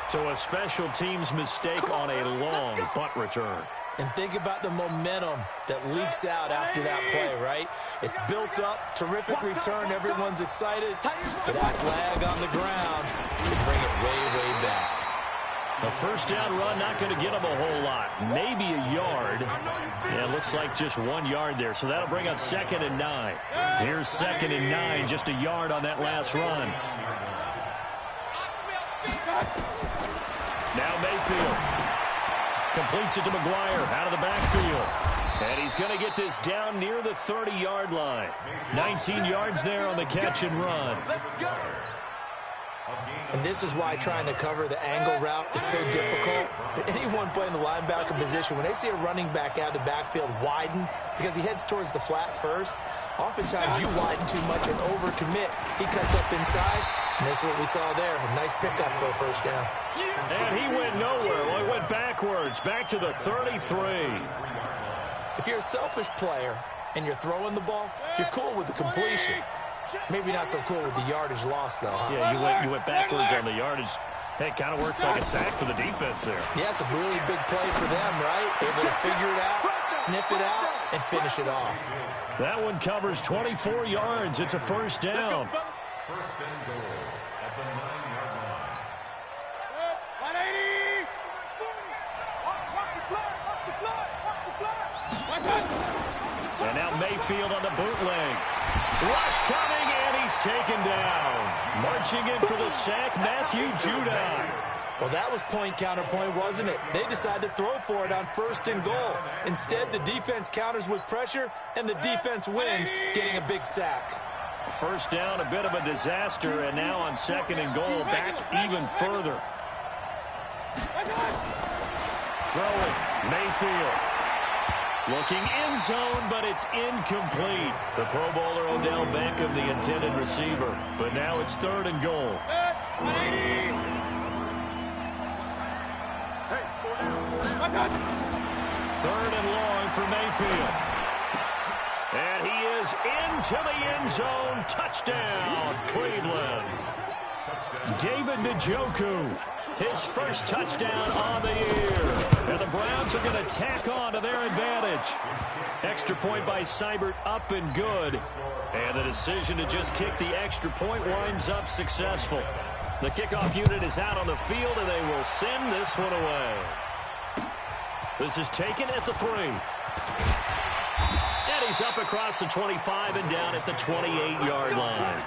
So a special teams mistake on a long punt return. And think about the momentum that leaks out after that play, right? It's built up, terrific return, everyone's excited. But that flag on the ground can bring it way, way back. A first down run, not going to get them a whole lot. Maybe a yard. Yeah, it looks like just 1 yard there. So that'll bring up 2nd and 9. Here's 2nd and 9, just a yard on that last run. Now Mayfield completes it to McGuire out of the backfield. And he's going to get this down near the 30-yard line. 19 yards there on the catch and run. And this is why trying to cover the angle route is so difficult. Anyone playing the linebacker position, when they see a running back out of the backfield widen because he heads towards the flat first, oftentimes you widen too much and overcommit. He cuts up inside, and this is what we saw there. A nice pickup for a first down. And he went nowhere. Well, he went backwards, back to the 33. If you're a selfish player and you're throwing the ball, you're cool with the completion. Maybe not so cool with the yardage loss, though. Huh? Yeah, you went backwards on the yardage. Hey, it kind of works like a sack for the defense there. Yeah, it's a really big play for them, right? Able to figure it out, sniff it out, and finish it off. That one covers 24 yards. It's a first down. First and goal at the 9-yard line. 180. And now Mayfield on the bootleg. Rush coming, and he's taken down. Marching in for the sack, Matthew Judon. Well, that was point counterpoint, wasn't it? They decided to throw for it on 1st and goal. Instead, the defense counters with pressure, and the defense wins, getting a big sack. First down, a bit of a disaster, and now on 2nd and goal, back even further. Throwing, Mayfield. Looking end zone, but it's incomplete. The Pro Bowler Odell Beckham, the intended receiver. But now it's 3rd and goal. 3rd and long for Mayfield. And he is into the end zone. Touchdown, Cleveland. David Njoku, his first touchdown on the year. And the Browns are going to tack on to their advantage. Extra point by Seibert, up and good. And the decision to just kick the extra point winds up successful. The kickoff unit is out on the field, and they will send this one away. This is taken at the 3. And he's up across the 25 and down at the 28-yard line.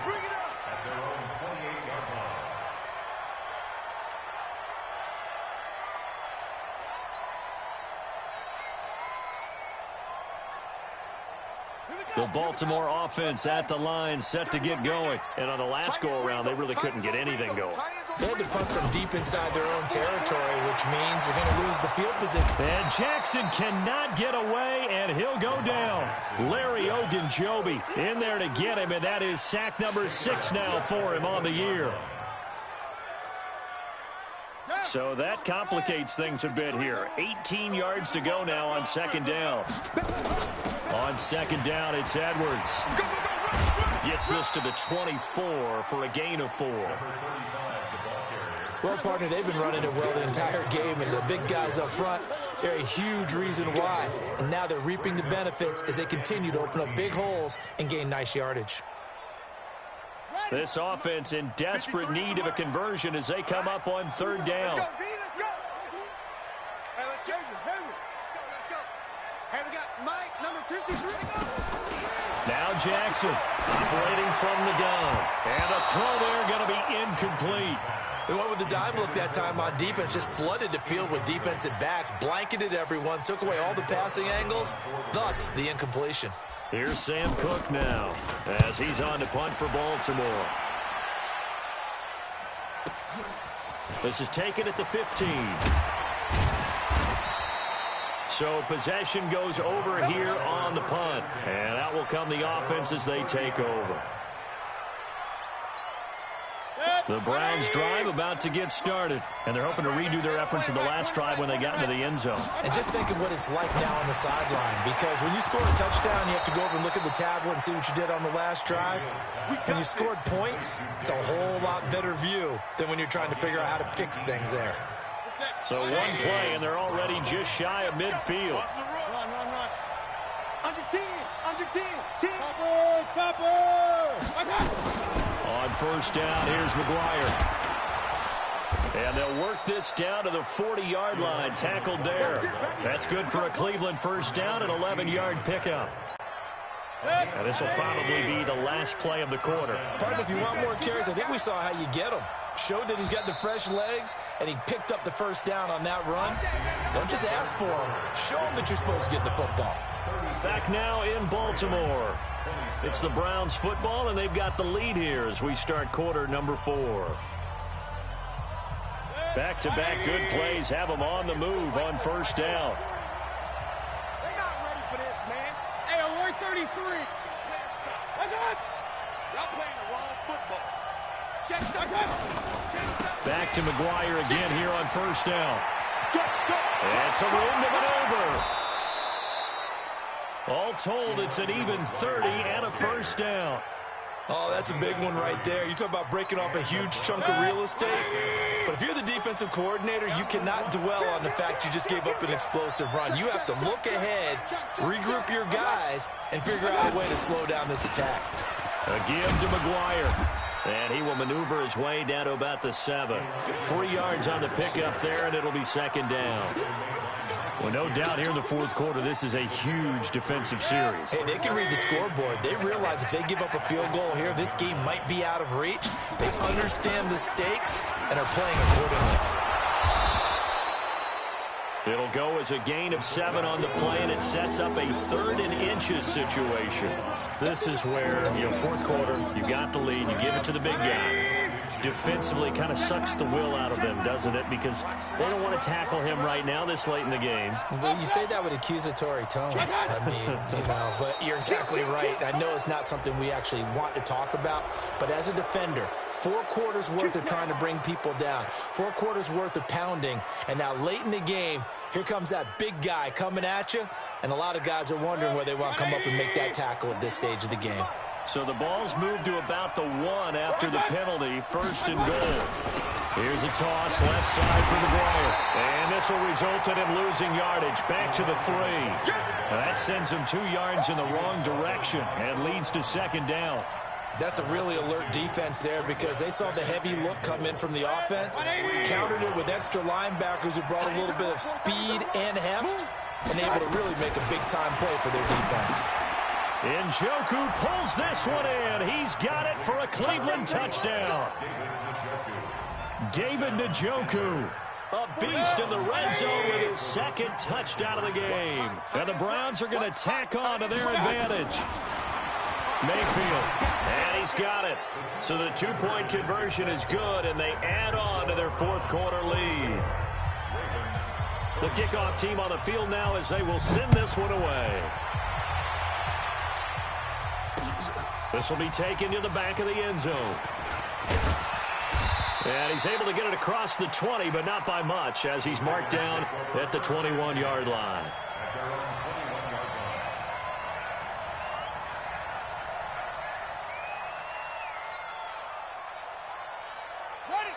The Baltimore offense at the line, set to get going. And on the last go-around, they really couldn't get anything going. They had to punt from deep inside their own territory, which means they're going to lose the field position. And Jackson cannot get away, and he'll go down. Larry Ogunjobi in there to get him, and that is sack number 6 now for him on the year. So that complicates things a bit here. 18 yards to go now on second down. On second down, it's Edwards. Gets this to the 24 for a gain of 4. Well, partner, they've been running it well the entire game, and the big guys up front, they're a huge reason why. And now they're reaping the benefits as they continue to open up big holes and gain nice yardage. This offense in desperate need of a conversion as they come up on third down. Let's go, D, let's go. Hey, let's go. Let's go. Hey, we got Mike, number 53. Now Jackson operating from the gun. And a throw there going to be incomplete. They went with the dime look that time on defense, just flooded the field with defensive backs, blanketed everyone, took away all the passing angles, thus the incompletion. Here's Sam Cook now as he's on to punt for Baltimore. This is taken at the 15. So possession goes over here on the punt. And out will come the offense as they take over. The Browns drive about to get started, and they're hoping to redo their efforts in the last drive when they got into the end zone. And just think of what it's like now on the sideline, because when you score a touchdown, you have to go over and look at the tablet and see what you did on the last drive. When you scored points, it's a whole lot better view than when you're trying to figure out how to fix things there. So one play, and they're already just shy of midfield. Run. Under 10. Topper. On first down, here's McGuire. And they'll work this down to the 40-yard line, tackled there. That's good for a Cleveland first down, an 11-yard pickup. And this will probably be the last play of the quarter. Partner, if you want more carries, I think we saw how you get them. Showed that he's got the fresh legs, and he picked up the first down on that run. Don't just ask for him. Show him that you're supposed to get the football. Back now in Baltimore. It's the Browns football, and they've got the lead here as we start quarter number 4. Back-to-back good plays have them on the move on first down. They're not ready for this, man. Hey, alert 33. What's up? Y'all playing the wrong football. Check the Back to McGuire again here on first down. It's a room to maneuver. All told, it's an even 30 and a first down. Oh, that's a big one right there. You talk about breaking off a huge chunk of real estate. But if you're the defensive coordinator, you cannot dwell on the fact you just gave up an explosive run. You have to look ahead, regroup your guys, and figure out a way to slow down this attack. A give to McGuire. And he will maneuver his way down to about the 7. 3 yards on the pickup there, and it'll be second down. Well, no doubt here in the fourth quarter, this is a huge defensive series. Hey, they can read the scoreboard. They realize if they give up a field goal here, this game might be out of reach. They understand the stakes and are playing accordingly. It'll go as a gain of 7 on the play, and it sets up a 3rd and inches situation. This is where, fourth quarter, you got the lead, you give it to the big guy. Defensively kind of sucks the will out of them, doesn't it? Because they don't want to tackle him right now this late in the game. Well, you say that with accusatory tones. I mean, but you're exactly right. I know it's not something we actually want to talk about, but as a defender, 4 quarters worth of trying to bring people down, 4 quarters worth of pounding, and now late in the game, here comes that big guy coming at you, and a lot of guys are wondering whether they want to come up and make that tackle at this stage of the game. So the ball's moved to about the 1 after the penalty, 1st and goal. Here's a toss, left side for McGuire. And this will result in him losing yardage, back to the 3. That sends him 2 yards in the wrong direction and leads to second down. That's a really alert defense there because they saw the heavy look come in from the offense, countered it with extra linebackers who brought a little bit of speed and heft, and able to really make a big-time play for their defense. Njoku pulls this one in. He's got it for a Cleveland touchdown. David Njoku, a beast in the red zone with his 2nd touchdown of the game. And the Browns are going to tack on to their advantage. Mayfield, and he's got it. So the two-point conversion is good, and they add on to their fourth quarter lead. The kickoff team on the field now as they will send this one away. This will be taken to the back of the end zone. And he's able to get it across the 20, but not by much, as he's marked down at the 21-yard line.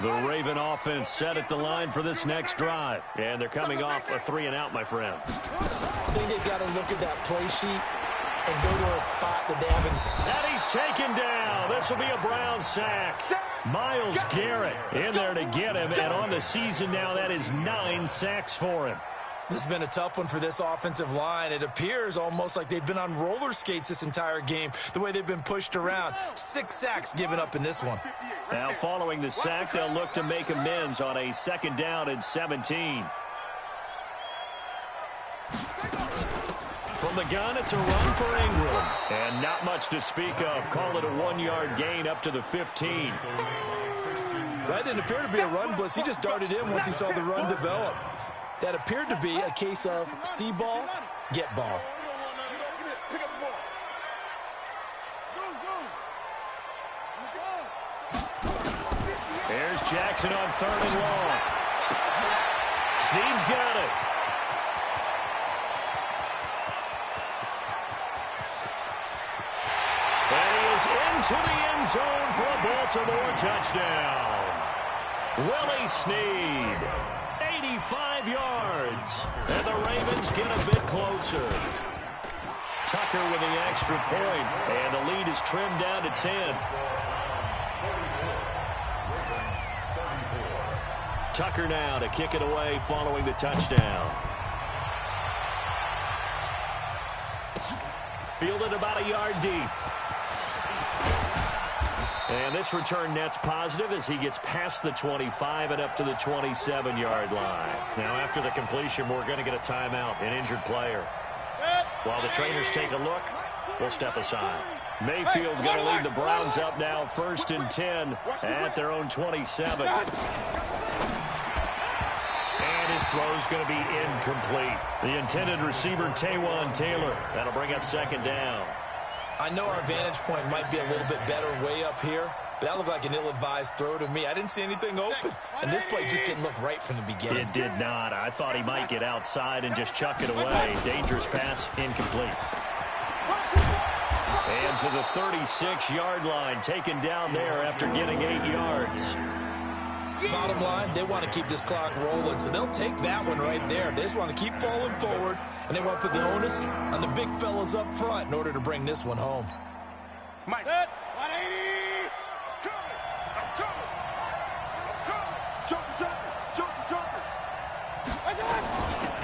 The Raven offense set at the line for this next drive. And they're coming off a 3-and-out, my friend. I think they've got to look at that play sheet and go to a spot that they haven't. And he's taken down. This will be a Brown sack. Myles Garrett in there to get him. And on the season now, that is 9 sacks for him. This has been a tough one for this offensive line. It appears almost like they've been on roller skates this entire game, the way they've been pushed around. 6 sacks given up in this one. Now, following the sack, they'll look to make amends on a 2nd down and 17. From the gun, it's a run for Ingram. And not much to speak of. Call it a 1-yard gain up to the 15. That didn't appear to be a run blitz. He just darted in once he saw the run develop. That appeared to be a case of see ball, get ball. Here's Jackson on 3rd and long. Snead's got it. And he is into the end zone for a Baltimore touchdown. Willie Snead, 85 yards. And the Ravens get a bit closer. Tucker with the extra point, and the lead is trimmed down to 10. Tucker now to kick it away following the touchdown. Fielded about a yard deep. And this return net's positive as he gets past the 25 and up to the 27-yard line. Now, after the completion, we're going to get a timeout, an injured player. While the trainers take a look, we'll step aside. Mayfield going to lead the Browns up now, 1st and 10 at their own 27. And his throw's going to be incomplete. The intended receiver, Taywan Taylor. That'll bring up 2nd down. I know our vantage point might be a little bit better way up here, but that looked like an ill-advised throw to me. I didn't see anything open, and this play just didn't look right from the beginning. It did not. I thought he might get outside and just chuck it away. Dangerous pass, incomplete. And to the 36-yard line, taken down there after getting 8 yards. Bottom line, they want to keep this clock rolling, so they'll take that one right there. They just want to keep falling forward, and they want to put the onus on the big fellas up front in order to bring this one home. Mike. 180. I'm coming.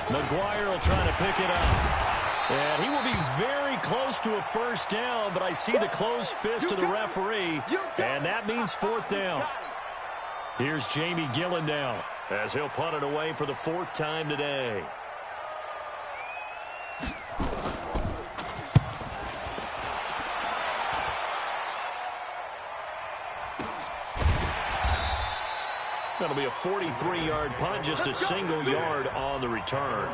McGuire will try to pick it up. And he will be very close to a 1st down, but I see the closed fist to the referee, and that means 4th down. Here's Jamie Gillen now as he'll punt it away for the 4th time today. That'll be a 43-yard punt, just a single yard on the return.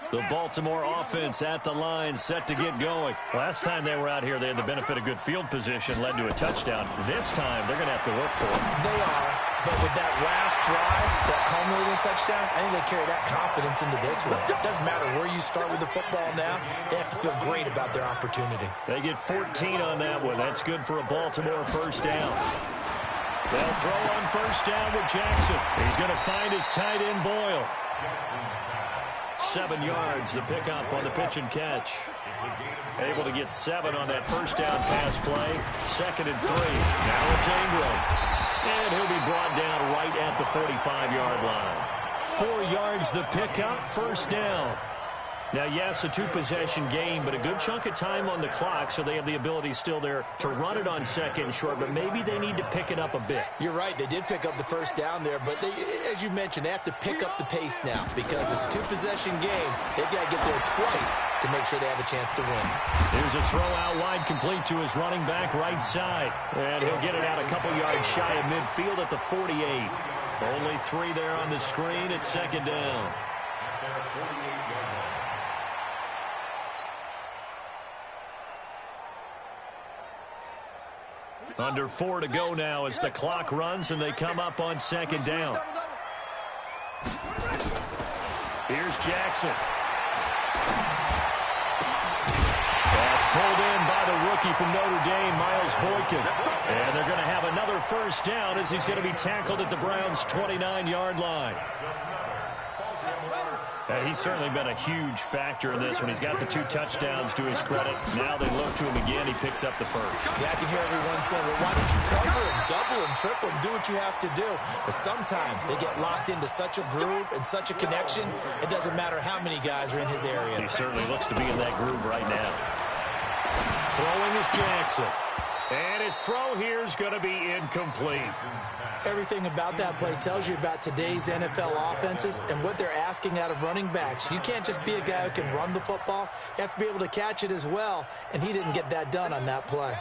The Baltimore offense at the line, set to get going. Last time they were out here, they had the benefit of good field position, led to a touchdown. This time, they're going to have to work for it. They are, but with that last drive, that culminating touchdown, I think they carry that confidence into this one. It doesn't matter where you start with the football now. They have to feel great about their opportunity. They get 14 on that one. That's good for a Baltimore 1st down. They'll throw on 1st down with Jackson. He's going to find his tight end, Boyle. 7 yards, the pickup on the pitch and catch. Able to get 7 on that 1st down pass play. 2nd and 3. Now it's Ingram. And he'll be brought down right at the 45-yard line. 4 yards, the pickup, 1st down. Now, yes, a two-possession game, but a good chunk of time on the clock, so they have the ability still there to run it on second short, but maybe they need to pick it up a bit. You're right. They did pick up the first down there, but they, as you mentioned, they have to pick up the pace now because it's a two-possession game. They've got to get there twice to make sure they have a chance to win. Here's a throw out wide, complete to his running back right side, and he'll get it out a couple yards shy of midfield at the 48. Only 3 there on the screen. It's second down. Under 4 to go now as the clock runs and they come up on second down. Here's Jackson. That's pulled in by the rookie from Notre Dame, Miles Boykin. And they're going to have another first down as he's going to be tackled at the Browns' 29-yard line. He's certainly been a huge factor in this one. He's got the 2 touchdowns to his credit. Now they look to him again. He picks up the first. Yeah, I can hear everyone saying, well, why don't you cover him, double him, triple him, do what you have to do. But sometimes they get locked into such a groove and such a connection, it doesn't matter how many guys are in his area. He certainly looks to be in that groove right now. Throwing is Jackson. And his throw here is going to be incomplete. Everything about that play tells you about today's NFL offenses and what they're asking out of running backs. You can't just be a guy who can run the football. You have to be able to catch it as well, and he didn't get that done on that play.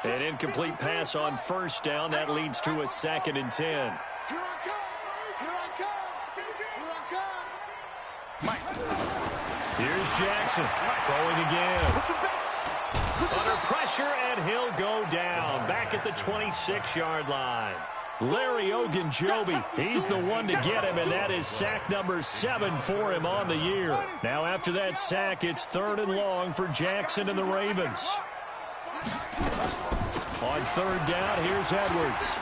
An incomplete pass on first down. That leads to a 2nd and 10. Here I come. Here's Jackson throwing again. Under pressure, and he'll go down. Back at the 26-yard line. Larry Ogunjobi, he's the one to get him, and that is sack number 7 for him on the year. Now after that sack, it's 3rd and long for Jackson and the Ravens. On 3rd down, here's Edwards.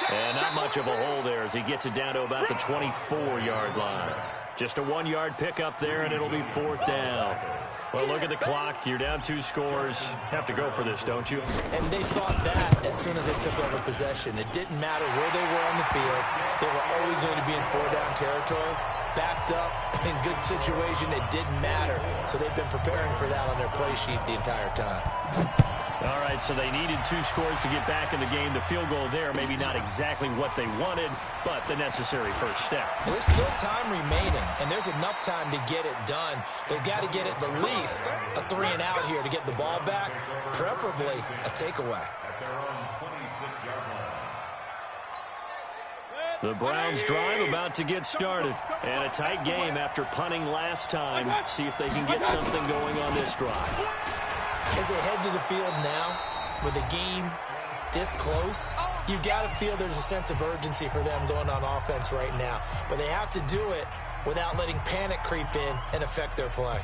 And not much of a hole there as he gets it down to about the 24-yard line. Just a 1-yard pickup there, and it'll be 4th down. Well, look at the clock. You're down 2 scores. Have to go for this, don't you? And they thought that as soon as they took over possession. It didn't matter where they were on the field. They were always going to be in 4-down territory. Backed up, in good situation, it didn't matter. So they've been preparing for that on their play sheet the entire time. All right, so they needed 2 scores to get back in the game. The field goal there, maybe not exactly what they wanted, but the necessary first step. Well, there's still time remaining, and there's enough time to get it done. They've got to get at the least a 3-and-out here to get the ball back, preferably a takeaway. The Browns drive about to get started. And a tight game after punting last time. See if they can get something going on this drive. As they head to the field now, with the game this close, you've got to feel there's a sense of urgency for them going on offense right now. But they have to do it without letting panic creep in and affect their play.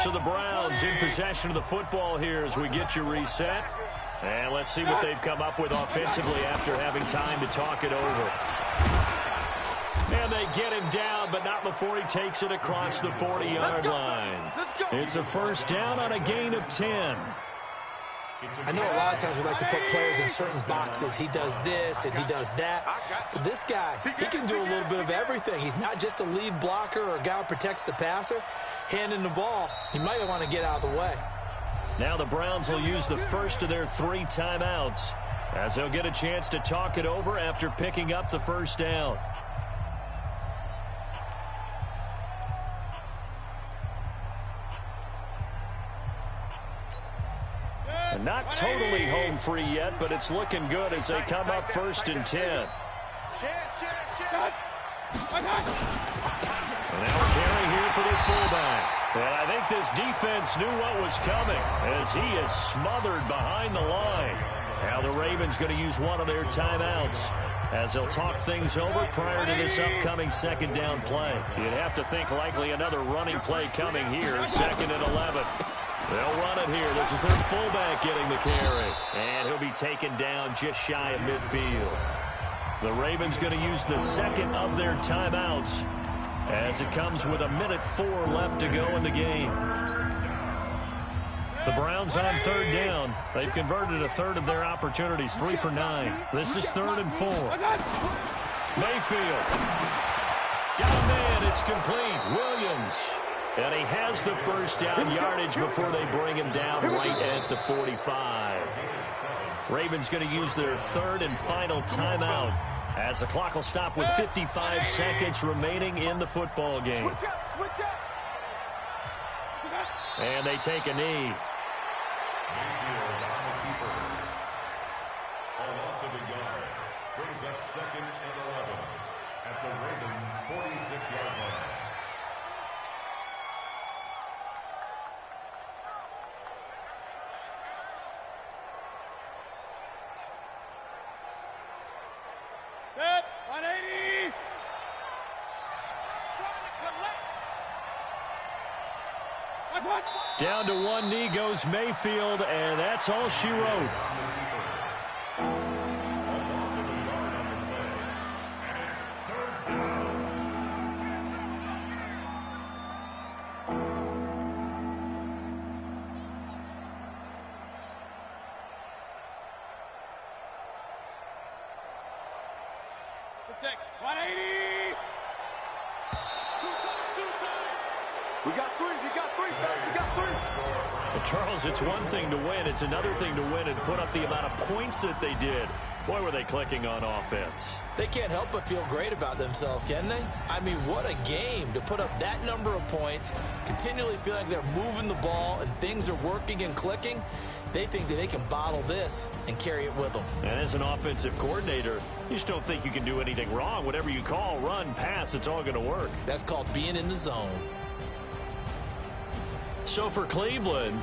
So the Browns in possession of the football here as we get you reset. And let's see what they've come up with offensively after having time to talk it over. And they get him down, but not before he takes it across the 40-yard line. It's a first down on a gain of 10. I know a lot of times we like to put players in certain boxes. He does this and he does that. But this guy, he can do a little bit of everything. He's not just a lead blocker or a guy who protects the passer. Handing the ball, he might want to get out of the way. Now the Browns will use the first of their 3 timeouts as they'll get a chance to talk it over after picking up the first down. And not totally home free yet, but it's looking good as they come up 1st and 10. And now a carry here for the fullback. And I think this defense knew what was coming as he is smothered behind the line. Now the Ravens going to use one of their timeouts as they'll talk things over prior to this upcoming 2nd down play. You'd have to think likely another running play coming here, 2nd and 11. They'll run it here. This is their fullback getting the carry. And he'll be taken down just shy of midfield. The Ravens going to use the 2nd of their timeouts as it comes with 1:04 left to go in the game. The Browns on 3rd down. They've converted 1/3 of their opportunities, 3 for 9. This is 3rd and 4. Mayfield. Got a man. It's complete. Williams. And he has the first down yardage before they bring him down right at the 45. Ravens going to use their third and final timeout as the clock will stop with 55 seconds remaining in the football game. Switch up. And they take a knee. A loss of a yard brings up 2nd and 11 at the Ravens' 46-yard line. Set, 180. Trying to collect. Down to one knee goes Mayfield, and that's all she wrote. Check. 180. Two times. We got three. Well, Charles, it's one thing to win. It's another thing to win and put up the amount of points that they did. Boy, were they clicking on offense. They can't help but feel great about themselves, can they? I mean, what a game to put up that number of points, continually feel like they're moving the ball and things are working and clicking. They think that they can bottle this and carry it with them. And as an offensive coordinator, you just don't think you can do anything wrong. Whatever you call, run, pass, it's all going to work. That's called being in the zone. So for Cleveland,